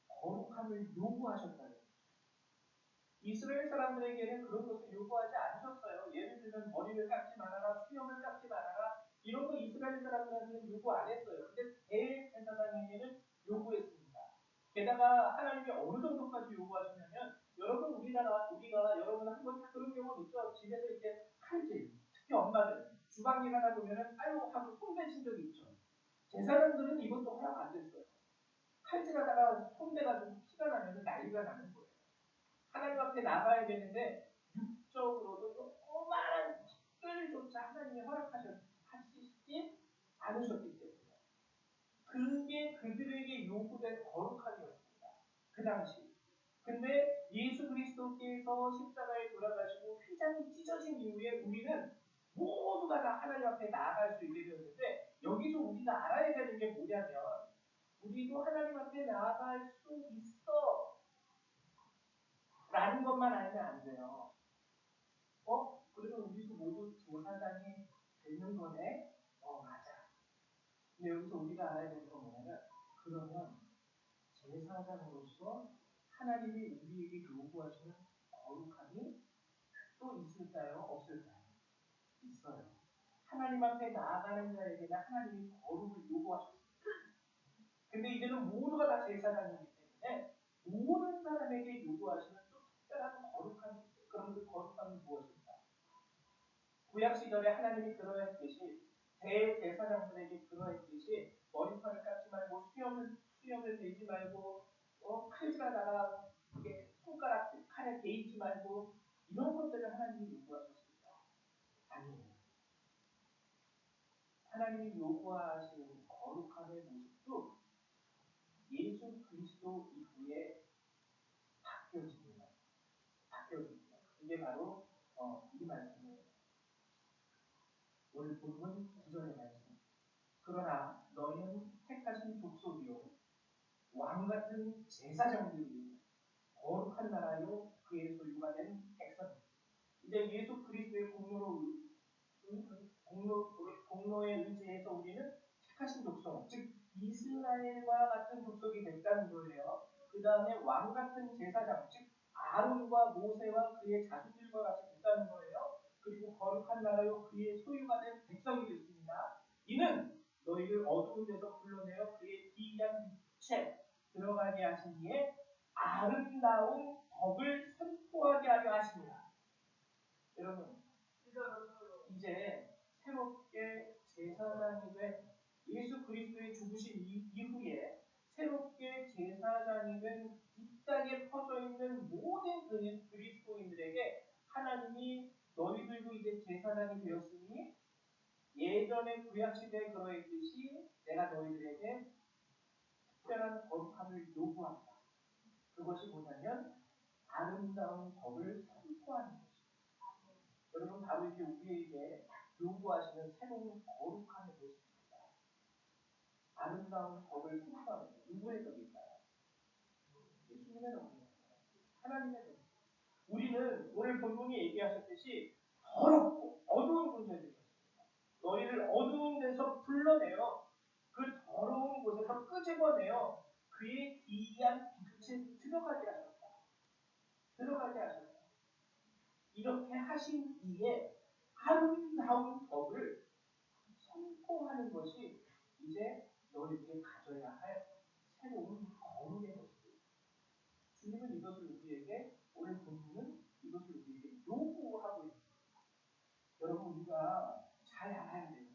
S4: 거룩함을 요구하셨다는 거죠. 이스라엘 사람들에게는 그런 것을 요구하지 않으셨어요. 예를 들면 머리를 깎지 말아라, 수염을 깎지 말아라 이런 거 이스라엘 사람들한테는 요구 안 했어요. 근데 대제사장에게는 요구했습니다. 게다가 하나님이 어느 정도까지 요구하셨냐면 여러분 우리가 여러분 한번 그런 경우 있죠. 집에서 이렇게 칼질, 특히 엄마들 주방일 하다 보면은 아유 하고 손대신 적이 있죠. 제사장들은 이것도 허락 안 됐어요. 칼질하다가 손대가지고 피가 나면 난리가 나는 거예요. 하나님 앞에 나가야 되는데 육적으로도 조그마한 특별조차 하나님이 허락하시지 않으셨기 때문에 그게 그들에게 요구된 거룩함이었습니다. 그 당시. 근데 예수 그리스도께서 십자가에 돌아가시고 휘장이 찢어진 이후에 우리는 모두가 다 하나님 앞에 나아갈 수 있게 되었는데 여기서 우리가 알아야 되는 게 뭐냐면 우리도 하나님 앞에 나아갈 수 있어 라는 것만 알면 안 돼요. 그러면 우리도 모두 제사장이 되는 거네? 맞아. 근데 여기서 우리가 알아야 되는 건 뭐냐면 그러면 제사장으로서 하나님이 우리에게 요구하시는 거룩함이 또 있을까요? 없을까요? 있어요. 하나님 앞에 나아가는 자에게는 하나님이 거룩을 요구하셨습니다. 근데 이제는 모두가 다 제사장이기 때문에 모든 사람에게 요구하시는 또 특별한 거룩함이 있어요. 그럼 그 거룩함이 무엇일까? 구약시절에 하나님이 그러했듯이 대제사장들에게 그러했듯이 머리털을 깎지 말고 수염을 베지 말고 칼질하다가 손가락 칼에 베이지 말고 이런 것들을 하나님이 요구하셨습니다. 아니에요. 하나님이 요구하시는 거룩함의 모습도 예수 그리스도 이후에 바뀌어집니다. 이게 바로 이 말씀이에요. 오늘 본문 9절의 말씀. 그러나 너희는 택하신 족속이요 왕같은 제사장들이요 거룩한 나라요 그의 소유가 된 백성. 이제 예수 그리스도의 공로에 의지해서 우리는 택하신 족속, 즉 이스라엘과 같은 족속이 됐다는 거예요. 그 다음에 왕 같은 제사장, 즉 아론과 모세와 그의 자손들과 같이 됐다는 거예요. 그리고 거룩한 나라요 그의 소유가 된 백성이 됐습니다. 이는 너희를 어두운 데서 불러내어 그의 기이한 빛에 들어가게 하시니에 아름다운 법을 선포하게 하려 하십니다. 여러분, 이제 새롭게 제사장이 된 예수 그리스도의 죽으신 이후에 새롭게 제사장이 된 이 땅에 퍼져 있는 모든 그리스도인들에게 하나님이 너희들도 이제 제사장이 되었으니 예전에 구약시대에 그러했듯이 내가 너희들에게 특별한 거룩함을 요구한다. 그것이 뭐냐면 아름다운 법을 선포하는 것입니다. 여러분 바로 이게 우리에게 요구하시는 새로운 거룩함의 모습입니다. 아름다운 법을 선포하는 것. 누구의 법일까요? 예수님의 법입니다. 하나님의 법. 우리는 오늘 본문이 얘기하셨듯이 더럽고 어두운 존재들이었습니다. 너희를 어두운 데서 불러내어 그 더러운 곳에서 끄집어내어 그의 기이한 빛에 들어가게 하셨다. 들어가게 하셨다. 이렇게 하신 이에 아름다운 법을 선포하는 것이 이제 너희들이 가져야 할 새로운 거룩의 것입니다. 주님은 이것을 우리에게 오늘 본문은 이것을 우리에게 요구하고 있습니다. 여러분 우리가 잘 알아야 돼요.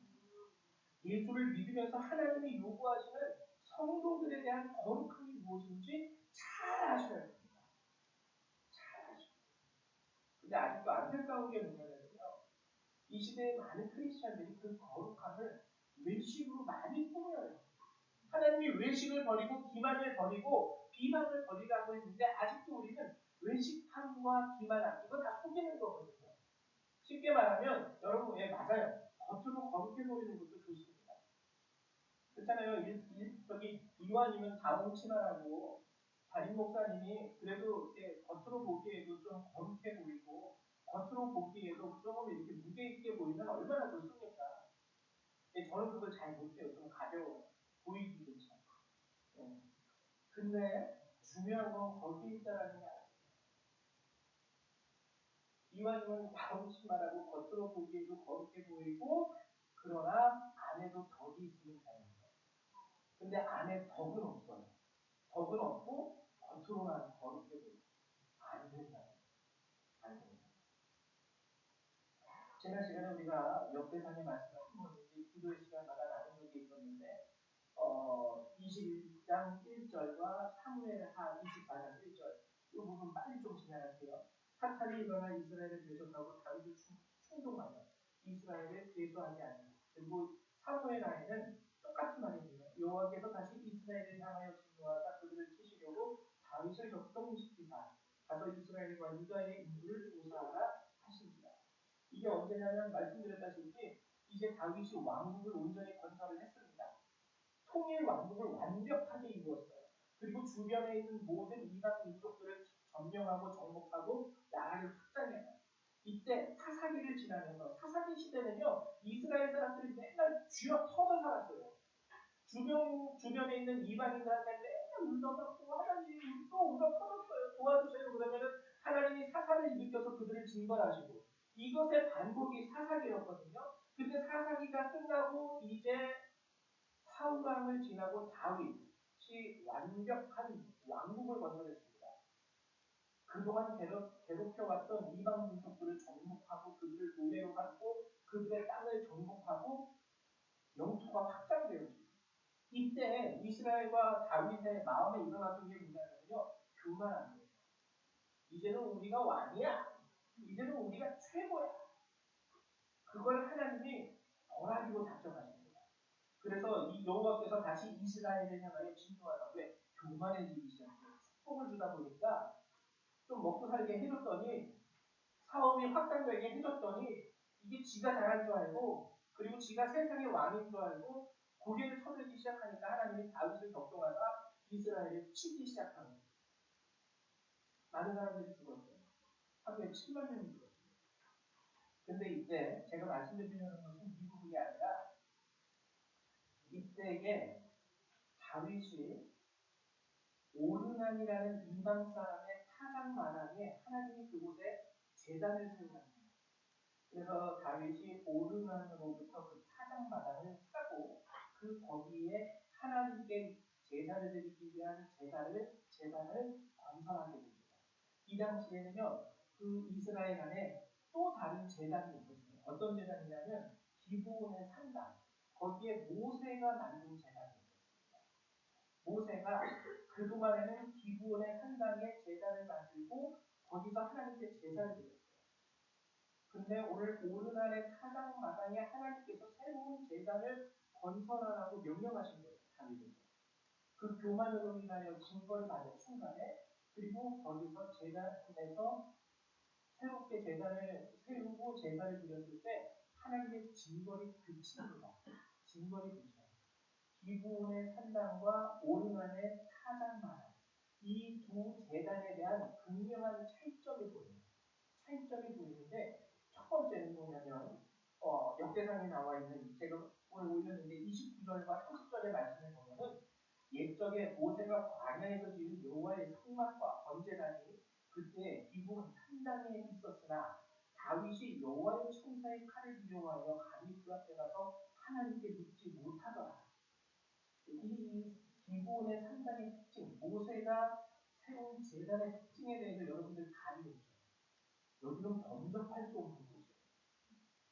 S4: 예수를 믿으면서 하나님이 요구하시는 성도들에 대한 거룩함이 무엇인지 잘 아셔야 됩니다. 잘 아셔야 돼요. 근데 아직도 안타까운 게 뭐냐면요. 이 시대에 많은 크리스찬들이 그 거룩함을 외식으로 많이 꾸며요. 하나님이 외식을 버리고 기만을 버리고 비방을 버리라고 했는데 아직도 우리는 외식함과 기만함 이거 다 속이는 거거든요. 쉽게 말하면 여러분 예 맞아요. 겉으로 거룩해 보이는 것도 좋습니다. 그렇잖아요. 저기 이완이면 자웅치마라고 담임 목사님이 그래도 겉으로 보기에도 좀 거룩해 보이고 겉으로 보기에도 조금 이렇게 무게 있게 보이면 얼마나 좋습니까? 저는 그걸 잘 못해요. 좀 가벼워 보이기도 참. 네. 근데 중요한 건 거기에 있다라는 게 아니에요. 이완이면 자웅치마라고 겉으로 보기에도 거룩해 보이고 그러나 안에도 덕이 있으면 되는 거예요. 근데 안에 덕은 없어요. 덕은 없고 겉으로만 거룩해 보이고 안 된다. 안 된다. 지난 시간에 우리가 역대상의 말씀을 한번이제 기도의 시간마다 나눈 적이 있었는데 21장 1절과 사무엘하 24장 1절 이 부분 빨리 좀 지나갈게요. 사탄이 일어나 이스라엘을 대적하고 다윗을 충동하여 이스라엘을 대수하게 하니 그리고 사무엘하에는 똑같은 말입니다. 여호와께서 다시 이스라엘을 향하여 진노하사 그들을 치시려고 다윗을 격동시키사 가서 이스라엘과 유다의 인구를 조사하라 하십니다. 이게 언제냐면 말씀드렸다시피 이제 다윗이 왕국을 온전히 건설을 했습니다. 통일 왕국을 완벽하게 이루었어요. 그리고 주변에 있는 모든 이방 민족들을 점령하고 정복하고 나라를 확장해요. 이때 사사기를 지나면서 사사기 시대는요 이스라엘 사람들이 맨날 쥐어 터져 살았어요. 주변에 있는 이방인들한테 맨날 울어갖고 하나님 또 울어 터졌어요. 도와주세요. 그러면은 하나님이 사사를 일으켜서 그들을 징벌하시고 이것의 반복이 사사기였거든요. 근데 사사기가 끝나고 이제 사울왕을 지나고 다윗이 완벽한 왕국을 건설했습니다. 그동안 괴롭혀왔던 이방 민족들을 정복하고 그들을 노예로 삼고 그들의 땅을 정복하고 영토가 확장되었습니다. 이때 이스라엘과 다윗의 마음에 일어났던 게 뭐냐면요. 교만한 거예요. 이제는 우리가 왕이야. 이제는 우리가 최고야. 그걸 하나님이 벌하기로 작정하십니다. 그래서 이 여호와께서 다시 이스라엘을 향하여 진노하라고 왜 교만해지기 시작해요. 축복을 주다 보니까 좀 먹고 살게 해줬더니 사업이 확장되게 해줬더니 이게 지가 잘한 줄 알고 그리고 지가 세상의 왕인 줄 알고 고개를 쳐들기 시작하니까 하나님이 다윗을 격동하사 이스라엘을 치기 시작합니다. 많은 사람들이 죽었어요. 하루에 7만 명이 죽었어요. 근데 이때 제가 말씀드리려는 것은 이 부분이 아니라 이때에 다윗이 오르난이라는 이방 사람의 타작 마당에 하나님이 그곳에 제단을 세우랍니다. 그래서 다윗이 오르난으로부터 그 타작 마당을 사고 그 거기에 하나님께 제사를 드리기 위한 제단을 건설하게 됩니다. 이 당시에는요, 그 이스라엘 안에 또 다른 제단이 있었어요. 어떤 제단이냐면 기브온의 산당, 거기에 모세가 만든 제단이 있었습니다. 모세가 그동안에는 기브온의 산당에 제단을 만들고 거기서 하나님께 제사를 드렸어요. 근데 오늘 오르날의 타작 마당에 하나님께서 새로운 제단을 건설하라고 명령하신 거예요. 다윗에게. 그 교만으로 인하여 징벌을 받은 순간에, 그리고 거기서 제단에서 새롭게 제단을 세우고 제사를 드렸을 때 하나님의 징벌이 그칩니다. 징벌이 그쳐요. 기브온의 산당과 오르난의 타작 마당, 이 두 제단에 대한 극명한 차이점이 보입니다. 차이점이 보이는데, 첫 번째는 뭐냐면 역대상에 나와 있는, 제가 오늘 올렸는데 29절과 30절의 말씀을 보면은 옛적에 모세가 광야에서 지은 여호와의 성막과 번제단이 그때 기브온 산당에 있었으나 다윗이 여호와의 천사의 칼을 두려워하여 감히 그 앞에 가서 하나님께 묻지 못하더라. 이 기브온의 산당의 특징, 모세가 세운 제단의 특징에 대해서 여러분들 감이 오죠. 여기는 범접할 수 없는 곳이에요.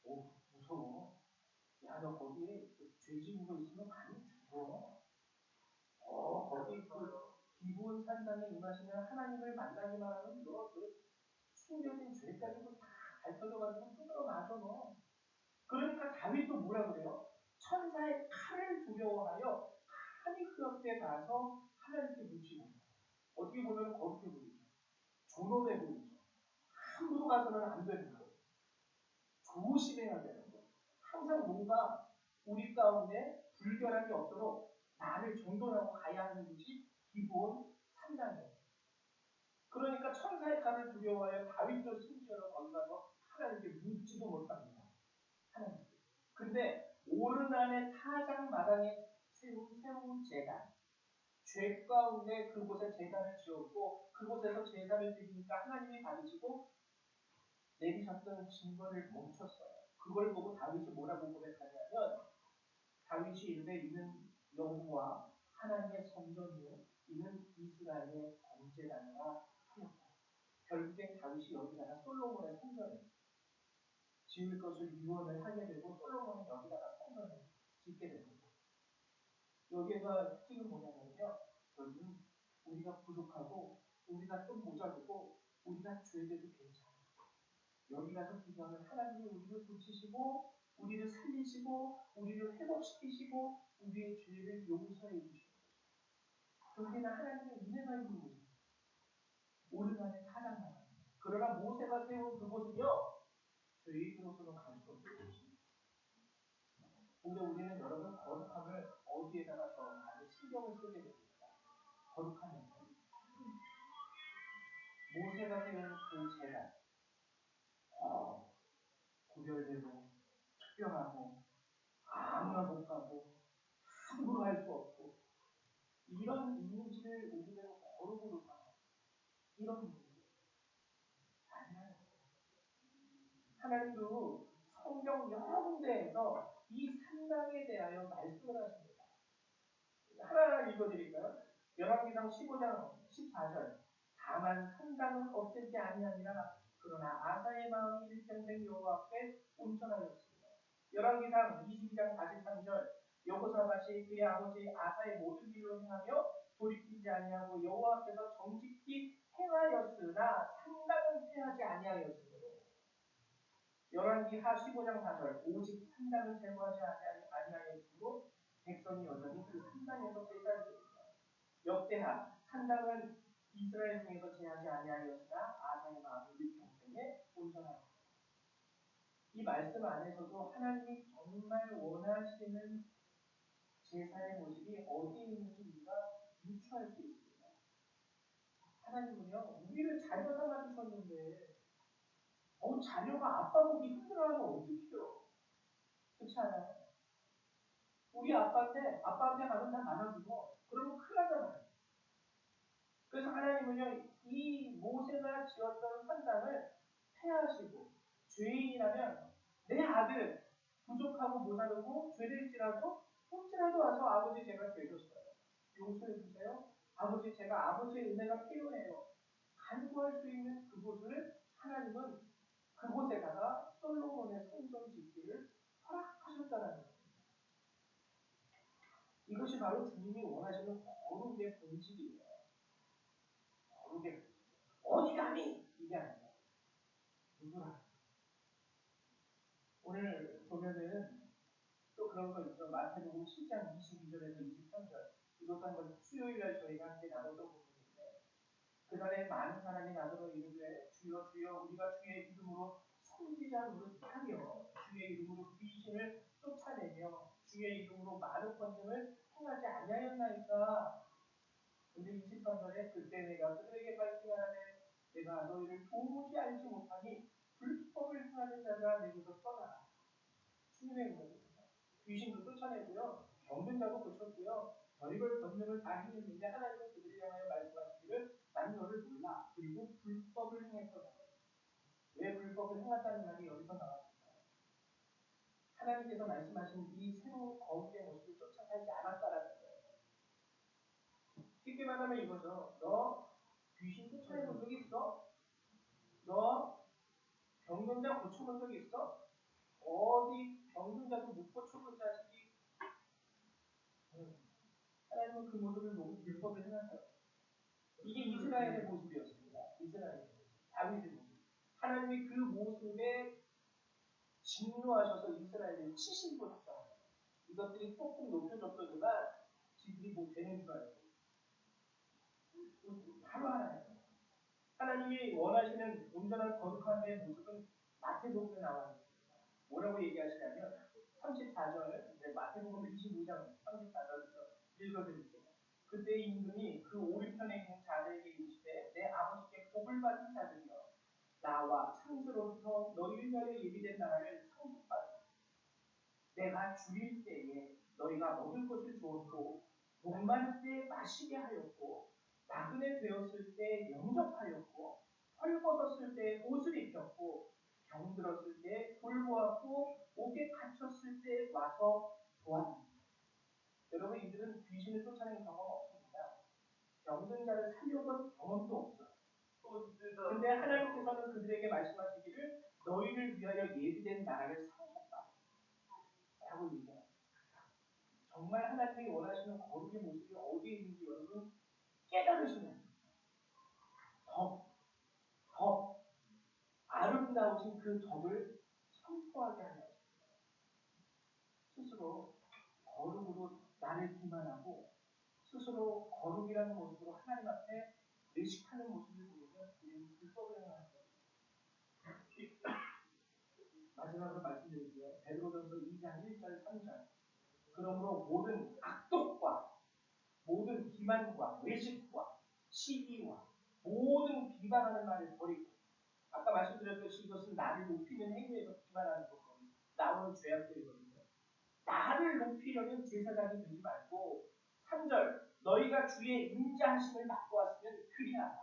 S4: 오, 무서워. 야, 너 거기에 죄 지고 있으면 감히 죽어. 거기 그 기브온 산당에 임하시면 하나님을 만나기만 하면 너 그 숨겨진 죄까지도 다 밝혀져가지고 뜯어 맞아 너. 그러니까 다윗도 뭐라 그래요? 천사의 칼을 두려워하여 감히 그 앞에 가서 하나님께 묻지고, 어떻게 보면 거룩해 보이죠. 존엄해 보이죠. 함부로 가서는 안 되는 거예요. 조심해야 되는 거예요. 항상 뭔가 우리 가운데 불결함이 없도록 나를 정돈하고 가야 하는 것이 기본 산당이에요. 그러니까 천사의 칼을 두려워하여 다윗도 심지어는 거기 가서 하나님께 묻지도 못합니다. 하나님께. 근데 오르난의 타작 마당에 세운 제단, 죄 가운데 그곳에 제단을 지었고 그곳에서 제단을 드리니까 하나님이 받으시고 내리셨던 징벌을 멈췄어요. 그걸 보고 다윗이 뭐라고 고백하냐면, 다윗이 이르되 이는 여호와 하나님의 선전이요 이는 이스라엘의 번제단이라 하였다. 결국엔 다윗이 여기다가 솔로몬의 성전을 지을 것을 유언을 하게 되고 솔로몬은 여기다가 성전을 짓게 됩니다. 여기에서 특징은 뭐냐면요, 여기는 우리가 부족하고 우리가 좀 모자르고 우리가 죄돼도 괜찮아요. 여기 가서 기도하면 하나님이 우리를 고치시고 우리를 살리시고 우리를 회복시키시고 우리의 죄를 용서해 주시는 거죠. 여기는 하나님의 은혜가 있는 곳입니다. 오르난의 타작 마당. 그러나 모세가 세운 그곳은요, 죄인으로서는 갈 수 없는 곳입니다. 근데 우리는 여러분 거룩함을 어디에다가 더 많이 신경을 쓰게 됩니다. 거룩함에서 모세가 세운 그 제단, 구별되고 특별하고 아무나 못 가고 함부로 할 수 없고 이런 이미지를 우리는 거룩으로 봐요. 이런 이미지. 아니야. 하나님도 성경 여러 군데에서 이 산당에 대하여 말씀을 하십니다. 하나하나 읽어드릴까요? 열왕기상 15장 14절. 다만 산당은 없애지 아니하니라. 그러나 아사의 마음이 일평생 여호와 앞에 온전하였습니다. 열왕기상 22장 43절. 여호사밧이 그의 아버지 아사의 모든 일로 행하며 돌이키지 아니하고 여호와 앞에서 정직히 행하였으나 산당은 폐하지 아니하였으므로. 열왕기하 15장 4절. 오직 산당을 제거하지 아니하였으므로 백성이 여전히 그 산당에서 제사를 드립니다. 역대하 산당은 이스라엘 중에서 제하지 아니하였으나 아사의 마음이 일평생에 온전하였다. 이 말씀 안에서도 하나님이 정말 원하시는 제사의 모습이 어디에 있는지 우리가 유추할 수 있습니다. 하나님은요, 우리를 자녀 삼아 주셨는데 자녀가 아빠 보기 힘들어하면 어떡해요? 그렇지 않아요? 우리 아빠한테 가면 다 나눠 죽어. 그러면 큰일 나잖아요. 그래서 하나님은요, 이 모세가 지었던 환상을 폐하시고, 죄인이라면 내 아들 부족하고 모자르고 죄될지라도 혹시라도 와서 아버지 제가 죄졌어요. 용서해 주세요. 아버지 제가 아버지의 은혜가 필요해요. 간구할 수 있는 그곳을 하나님은 그곳에다가 솔로몬의 성전 짓기를 허락하셨다는 거예요. 이것이 바로 주님이 원하시는 거룩의 본질이에요. 거룩의 어디 감히 이게 아니라 누구라. 오늘 보면은 또 그런 거 있죠. 마태복음 7장 22절에서 23절. 이것도 한번 수요일날 저희가 함께 나누던 부분인데, 그날에 많은 사람이 나더러 이르되 주여 주여 우리가 주의 이름으로 선지자 노릇하며 주의 이름으로 귀신을 쫓아내며 주의 이름으로 많은 권능을 행하지 아니하였나이까. 근데 23절에 그때 내가 그들에게 말씀하라되 내가 너희를 도무지 알지 못하니 불법을 행하는 자가 내게서 떠나라. 주님의 은혜입니다. 귀신도 쫓아내고요, 병든 자도 고쳤고요, 별의별 권능을 다 행했는데 하나님은 그들이 향하여 말씀하시기를 나는 너를 몰라. 그리고 불법을 행했더라. 왜 불법을 행했다는 말이 여기서 나왔을까요? 하나님께서 말씀하신 이 새로운 거룩의 모습을 쫓아가지 않았다라는 거예요. 쉽게 말하면 이거죠. 너 귀신 쫓아내본 적 있어? 너 병든 자 고쳐본 적 있어? 어디 병든 자도 못 고쳐본 자식이 하나님은 그 모습을 보고 불법을 행하셔요. 이게 이스라엘의 모습이었습니다. 이스라엘의 모습, 다윗의 모습. 하나님이 그 모습에 진노하셔서 이스라엘을 치신고 샀잖아요. 이것들이 조금 높여줬더니만 지들이 뭐 되는 줄 알고 바로 하나님이 원하시는 온전한 거룩함의 모습은 마태복음에 나와 있습니다. 뭐라고 얘기하시냐면 34절, 마태복음 25장 34절에서 읽어드릴게요. 그때 임금이 그 오른편에 있는 자들에게 이르시되 내 아버지께 복을 받은 자들이여 나와 창세로부터 너희를 위하여 예비된 나라를 상속받으라. 내가 줄일 때에 너희가 먹을 것을 주었고 목마를 때 마시게 하였고 나그네 되었을 때 영접하였고 헐벗었을 때 옷을 입혔고 병들었을 때 돌보았고 옥에 갇혔을 때 와서 도왔습니다. 여러분, 이들은 귀신을 쫓아낸 경험 없습니다. 병든 자를 살려본 경험도 없어요. 근데 하나님께서는 그들에게 말씀하시기를 너희를 위하여 예비된 나라를 상속받으라 라고 얘기합니다. 정말 하나님이 원하시는 거룩의 모습이 어디에 있는지 여러분 깨달으시면 더 아름다우신 그 덕을 선포하게 하려 하십니다. 스스로 거룩으로 나를 기만하고 스스로 거룩이라는 모습으로 하나님 앞에 의식하는 모습을 보이면 우리는 불법을 행하는 겁니다. 마지막으로 말씀드릴게요. 베드로전서 2장 1절 3절. 그러므로 모든 악독과 모든 기만과 외식과 시기와 모든 비방하는 말을 버리고, 아까 말씀드렸듯이 이것은 나를 높이는 행위에서 기만하는 것으로 나오는 죄악들이거든요. 나를 높이려는 제사장이 되지 말고 3절 너희가 주의 인자하심을 받고 왔으면 그리하라.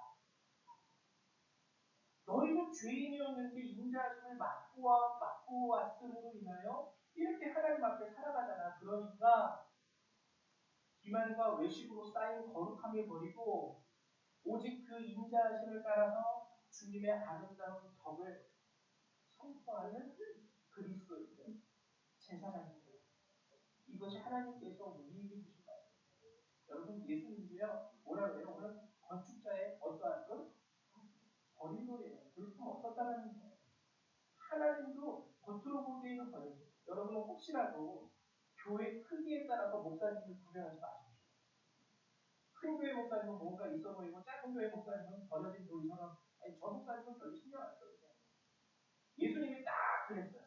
S4: 너희는 죄인이었는데 인자하심을 받고 왔음으로 인하여 이렇게 하나님 앞에 살아가잖아. 그러니까 기만과 외식으로 쌓인 거룩함을 버리고 오직 그 인자하심을 따라서 주님의 아름다운 덕을 선포하는 그리스도인들, 제사장인들. 이것이 하나님께서 우리에게 주신 말씀이에요. 여러분, 예수님도요 뭐라 그래요? 오늘 건축자의 어떠한 것? 버린 돌이에요. 볼품 없었다는 거예요. 하나님도 겉으로 보기에는 버린 돌. 여러분은 혹시라도 교회 크기에 따라서 목사님을 구별하지 마십시오. 큰 교회 목사님은 뭔가 있어 보이고 작은 교회 목사님은 버려진 돌처럼, 아니 저 목사님은 별로 신경 안 써요. 예수님이 딱 그랬어요.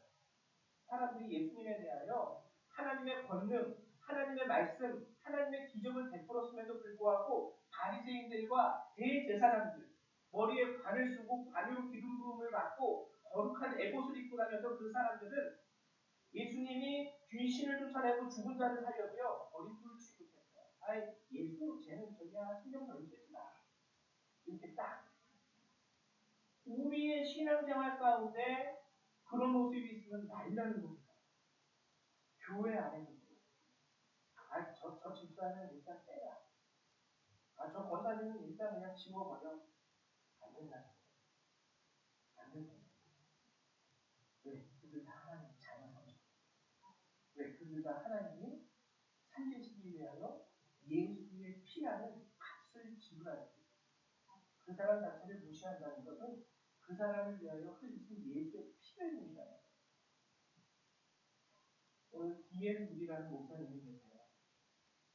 S4: 사람들이 예수님에 대하여 하나님의 권능, 하나님의 말씀, 하나님의 기적을 베풀었음에도 불구하고 바리새인들과 대제사장들, 머리에 관을 쓰고 관으로 기름 부음을 받고 거룩한 에봇을 입고 다녀서 그 사람들은 예수님이 귀신을 쫓아내고 죽은 자를 살려도요 어림돌을 취급했어요. 아이 예수 쟤는 저기야 신경 덜 쓰지 마. 이렇게 딱 우리의 신앙생활 가운데 그런 모습이 있으면 난리나는 겁니다. 교회 안에서도 저 집사는 일단 빼라. 저 권사님은 일단 그냥 지워버려. 안 된다. 안 된다. 왜? 그들 다 하나님 자녀성이죠. 왜? 그들 다 하나님이 살리시기 위하여 예수의 피라는 값을 지불하는 거예요. 그 사람 자체를 무시한다는 것은 그 사람을 위하여 흘리신 예수의 피를 무시하는 거예요. 오늘 D.L. 무디라는 목사님이 계세요.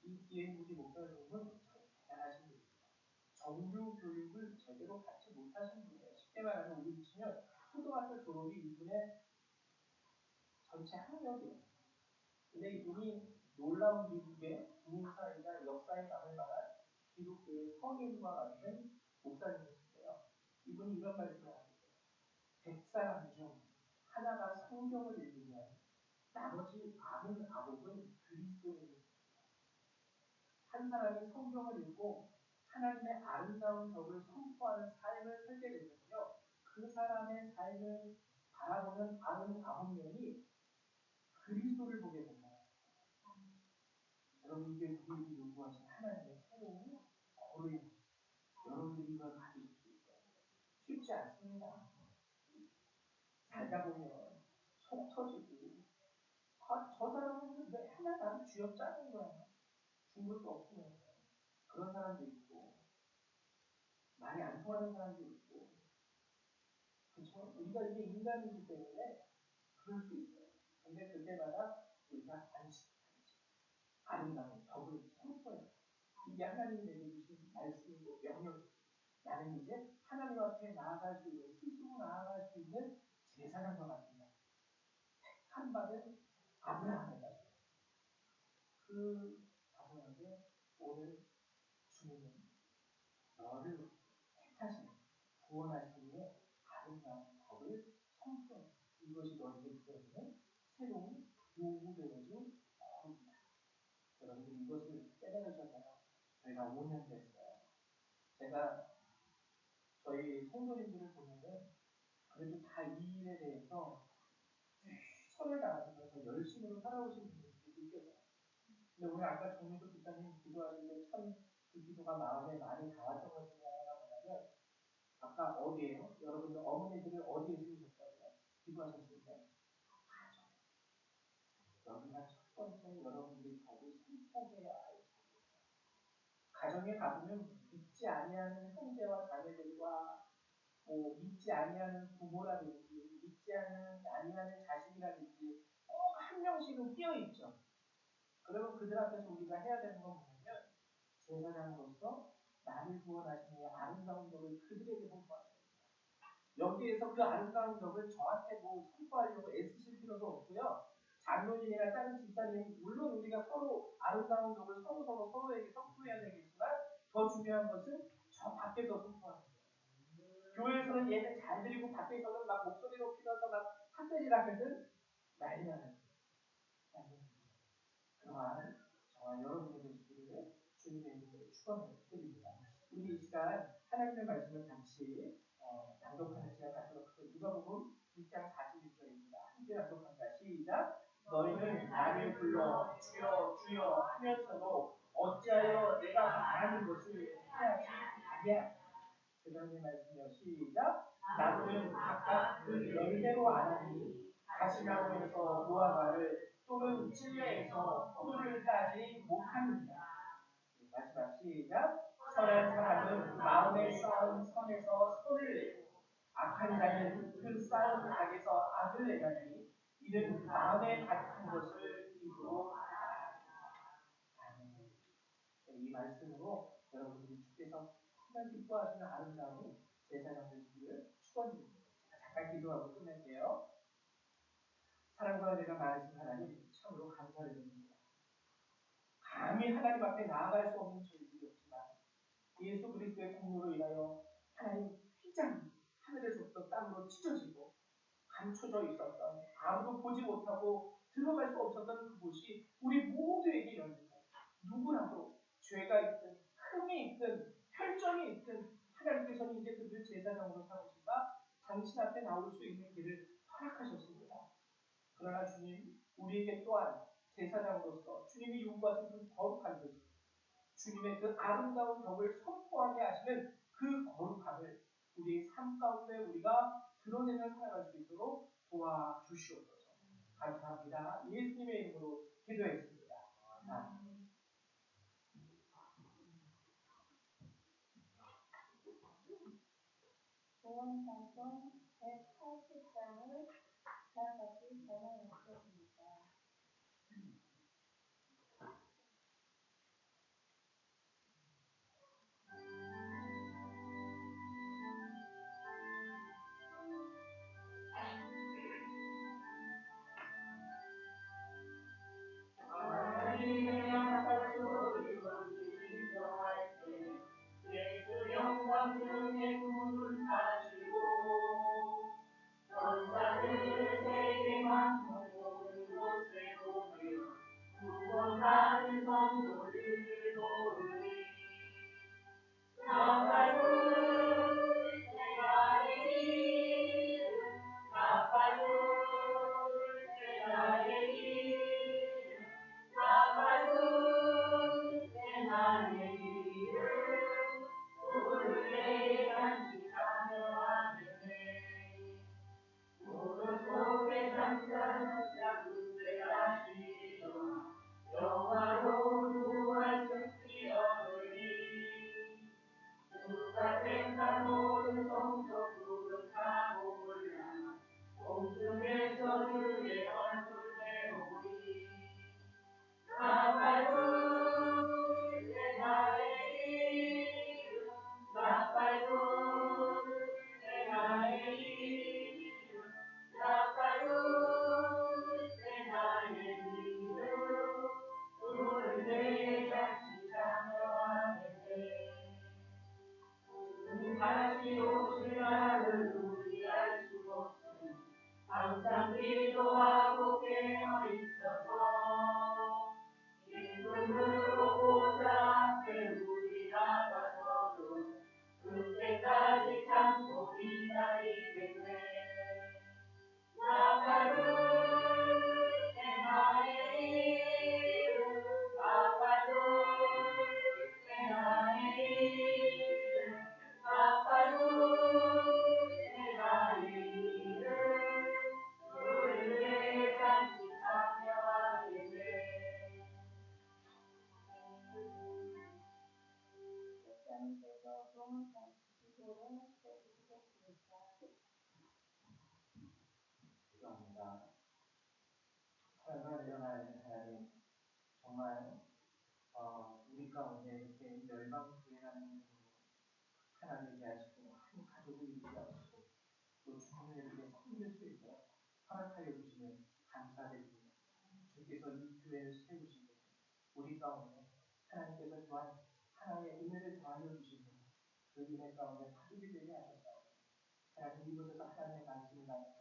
S4: 이 D.L. 무디 목사님은 참 대단하신 분입니다. 정규 교육을 제대로 받지 못하신 분이에요. 쉽게 말하면 우리 치면 초등학교 졸업이 이분의 전체 학력이에요. 근데 이분이 놀라운 미국의 군사이자 역사에 남을 만한 기독교의 성인과 같은 목사님이신데요. 이분이 이런 말씀을 하셨어요. 100사람 중 하나가 성경을 읽으면 나머지 99은 그리스도인입니다. 한 사람이 성경을 읽고 하나님의 아름다운 덕을 선포하는 삶을 살게 되면요. 그 사람의 삶을 바라보는 99명이 그리스도를 보게 됩니다. 여러분 이게 우리에게 요구하신 하나님의 새로운 거룩입니다. 여러분들이 이걸 가지실 수 있어요. 쉽지 않습니다. 살다 보면 속 터지고 저 사람은 왜 하나 나를 쥐어짜는 거야. 준 것도 없으면서 그런 사람도 있고 말이 안 통하는 사람도 있고 그렇죠? 우리가 이게 인간이기 때문에 그럴 수 있어요. 근데 그때마다 우리가 안식 아름다운 덕을 선포해요. 이게 하나님이 내게 주신 말씀이고 명령이고 나는 이제 하나님 앞에 나아갈 수 있는 스스로 나아갈 수 있는 제사장과 같습니다. 택함 받은 아브라함의 자손. 그 자손에게 오늘 주님은 너를 택하시는 구원하시는 아름다운 법을 선포해. 이것이 너에게 주어지는 새로운 요구되어진 법이다. 여러분들이 이것을 깨달으셨나요? 저희가 5년 됐어요. 제가 저희 성도님들을 보면은 그래도 다 이 일에 대해서 선을 다하시면서 열심으로 살아오신 분들이 느껴져요. 근데 오늘 아까 정민도 기사님 기도하실 때 참 그 기도가 마음에 많이 닿았던 것 중에 하나가 뭐냐면 아까 어디에요? 여러분들 어머니들을 어디에 세우셨다고요? 기도하셨을 때 여기가 첫 번째 여러분들이 법을 선포해야 할 가정에 가보면 믿지 아니하는 형제와 자매들과 뭐 믿지 아니하는 부모라든지 믿지 아니하는 자식이라든지 꼭 한 명씩은 끼어 있죠. 그러면 그들 앞에서 우리가 해야 되는 건 뭐냐면 제사장으로서 나를 구원하시는 아름다운 덕을 그들에게 선포하는 겁니다. 여기에서 그 아름다운 덕을 저한테 뭐 선포하려고 애쓰실 필요도 없고요. 장로님이나 다른 집사님 물론 우리가 서로 아름다운 덕을 서로에게 선포해야 되겠지만 더 중요한 것은 저 밖에서 선포하는 거예요. 교회에서는 예배 잘 드리고 밖에서는 막 목소리 높이면서 막 핫대질하면은 난리 나는 거예요. 그러한 저와 여러분이 되시기를 주님의 이름으로 축원드립니다. 우리 이 시간 하나님의 말씀을 같이 낭독하는 시간 갖도록 하겠습니다. 누가복음 6장 41절입니다. 함께 낭독합니다. 시작. 너희는 나를 불러 주여 주여 하면서도 어찌하여 내가 말하는 것을 해야지 아니야. 그 다음에 말씀이요. 시작. 나무는 각각 그 열매로 아나니 가시나무에서 무화과를 또는 찔레에서 포도를 따지 못하느니라. 마지막 시작. 선한 사람은 마음에 쌓은 선에서 선을 내고 악한 자는 그 쌓은 악에서 악을 내가니 이는 마음에 가득한 것을 입으로 아멘. 이 말씀으로 여러분들이 주께서 정말 기뻐하시는 아름다운 제사장 되시기를 축원드립니다. 잠깐 기도하고 끝낼게요. 사랑과 은혜가 많으신 하나님 참으로 감사를 드립니다. 감히 하나님 앞에 나아갈 수 없는 저희들이 없지만 예수 그리스도의 공로로 인하여 하나님 휘장 하늘에서부터 땅으로 찢어지고 감춰져 있었던 아무도 보지 못하고 들어갈 수 없었던 그곳이 우리 모두에게 열리고 누구라도 죄가 있든 흠이 있든 혈전이 있든 하나님께서는 이제 그들 제사장으로 삼으시다 당신 앞에 나올 수 있는 길을 허락하셨습니다. 그러나 주님, 우리에게 또한 제사장으로서 주님이 요구하신 그 거룩한 것, 주님의 그 아름다운 덕을 선포하게 하시는 그 거룩함을 우리의 삶 가운데 우리가 드러내며 살아갈 수 있도록 도와주시옵소서. 감사합니다. 예수님의 이름으로 기도했습니다. 아멘.
S3: 구원찬송 180장을 다 같이 전해드리겠습니다.
S2: 항상 기도하고 깨어 있어서 기쁨으로 보좌 앞에 우리 나가서도 그때까지 참고 기다리겠네. 나팔불 때 나의 이름 나팔불 때 나의 이름 나팔불 때 나의 이름 우리의 잔치 참여하겠네.
S3: 목사님께서 구원찬 기도를 해주시겠습니다.
S5: 기도합니다. 사랑과 일어나는 하나님, 정말 우리 가운데 이렇게 열방교회라는 하나님께 하시고 한 가족을 유지하시고 또 주님을 이렇게 섬길 수 있도록 허락하여 주시면 감사드립니다. 주께서 이 교회를 세우시고 우리 가운데 하나님께서 또한 하나님의 은혜를 더하여 주시고 그 은혜 가운데 가족이 되게 하셨사오니 하나님 이곳에서 하나님의 말씀을 나누며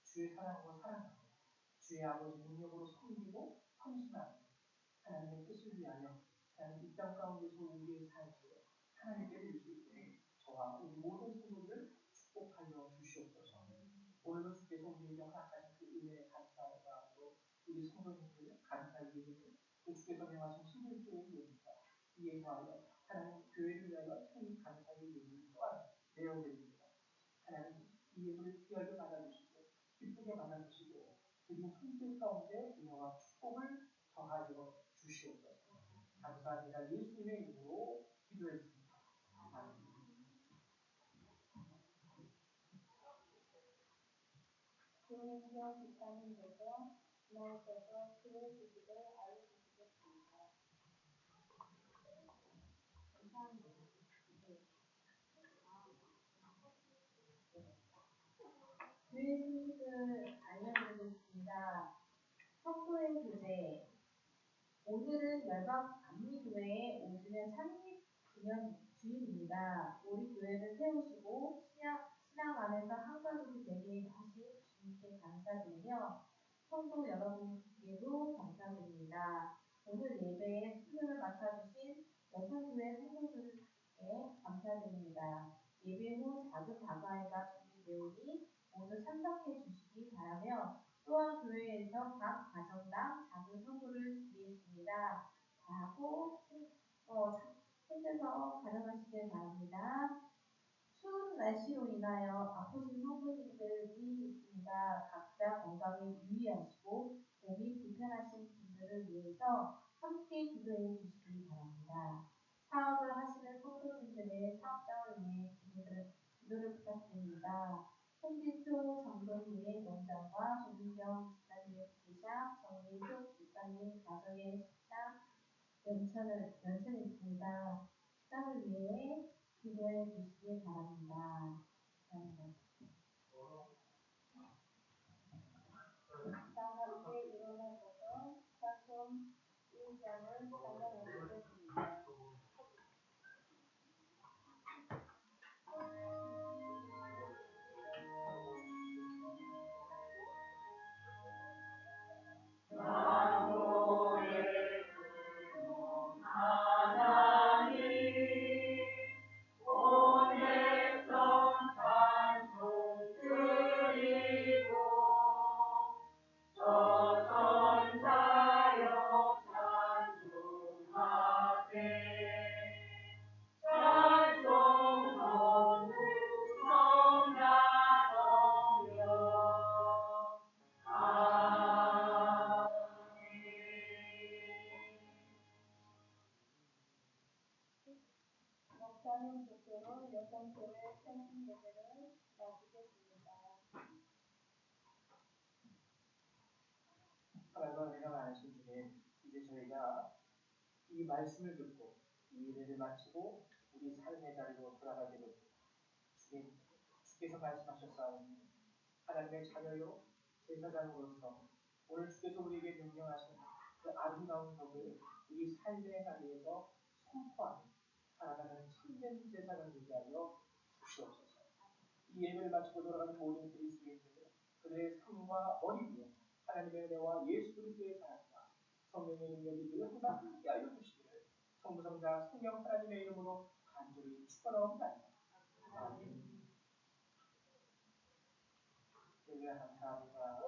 S5: 주의 사랑으로 살아가고 주의 아버지 능력으로 섬기고 헌신하고 하나님의 뜻을 위하여 하나님 이 땅 가운데서 우리의 삶을 하나님께 드릴 수 있게 저와 우리 모든 성도들을 축복하여 주시옵소서. 오늘도 주께서 우리에게 허락하신 그 은혜에 감사하는 마음으로 우리 성도님들 감사의 예배를 또 주께서 명하신 11조의 예배가 이에 더하여 하나님 교회를 위하여 큰 감사의 예배를 또한 내어드립니다. 하나님 이 예물을 귀하게 받아주시고 기쁘게 받아주시고 드린 손길 가운데 은혜와 축복을 더하여 주시옵소서. 감사합니다. 예수님의 이름으로 기도했습니다. 아멘.
S3: 조은경 집사님께서 주님께서 기도해 주시길 알려주시겠습니다. 감사합니다.
S2: 주의 소식을 알려드리겠습니다. 성도의 교제. 오늘은 열방 감리교회에 오시는 39년 주일입니다. 우리 교회를 세우시고 신앙 안에서 한 가족이 되게 하신 주님께 감사드리며 성도 여러분께도 감사드립니다. 오늘 예배에 수련을 맡아주신 여성교회 성도들께 감사드립니다. 예배 후 작은 다과회가 준비되오니 모두 참석해 주시기 바라며 또한 교회에서 각 가정당 작은 선물을 드리겠습니다. 하고 혼자서 가져가시길 바랍니다. 추운 날씨로 인하여 아프신 성도님들이 있습니다. 각자 건강에 유의하시고 몸이 불편하신 분들을 위해서 함께 기도해 주시기 바랍니다. 사업을 하시는 성도님들의 사업장을 위해 기도를 부탁드립니다. 홍길표 장로님의 농장과 조민경 집사님의 부기샵, 정민숙 집사님 가정의 식당 연천이 있습니다. 식당을 위해 기도해 주시기 바랍니다. 감사합니다.
S3: 다 함께 일어나셔서 찬송 1장을 찬양하시겠습니다. 목사님 주표로 여성교회 생신 예배를 마치겠습니다.
S5: 하나님과 은혜가 많으신 주님, 이제 저희가 이 말씀을 듣고 이 예배를 마치고 우리 삶의 자리로 돌아가게 됩니다. 주님, 주께서 말씀하셨사오니 하나님의 자녀요 제사장으로서 오늘 주께서 우리에게 명령하신 그 아름다운 법을 우리 삶의 자리에서 선포하는 살아가는 참된 제사장 되게 하여 주시옵소서. 이 예배를 마치고 돌아가는 모든 그리스도인들은 그들의 삶과 머리 위에 하나님의 은혜와 예수 그리스도의 사랑과 성령의 능력이 늘 항상 함께하여 주시기를 성부성자 성령 하나님의 이름으로 간절히 축원하옵나이다. 아멘. 감사합니다.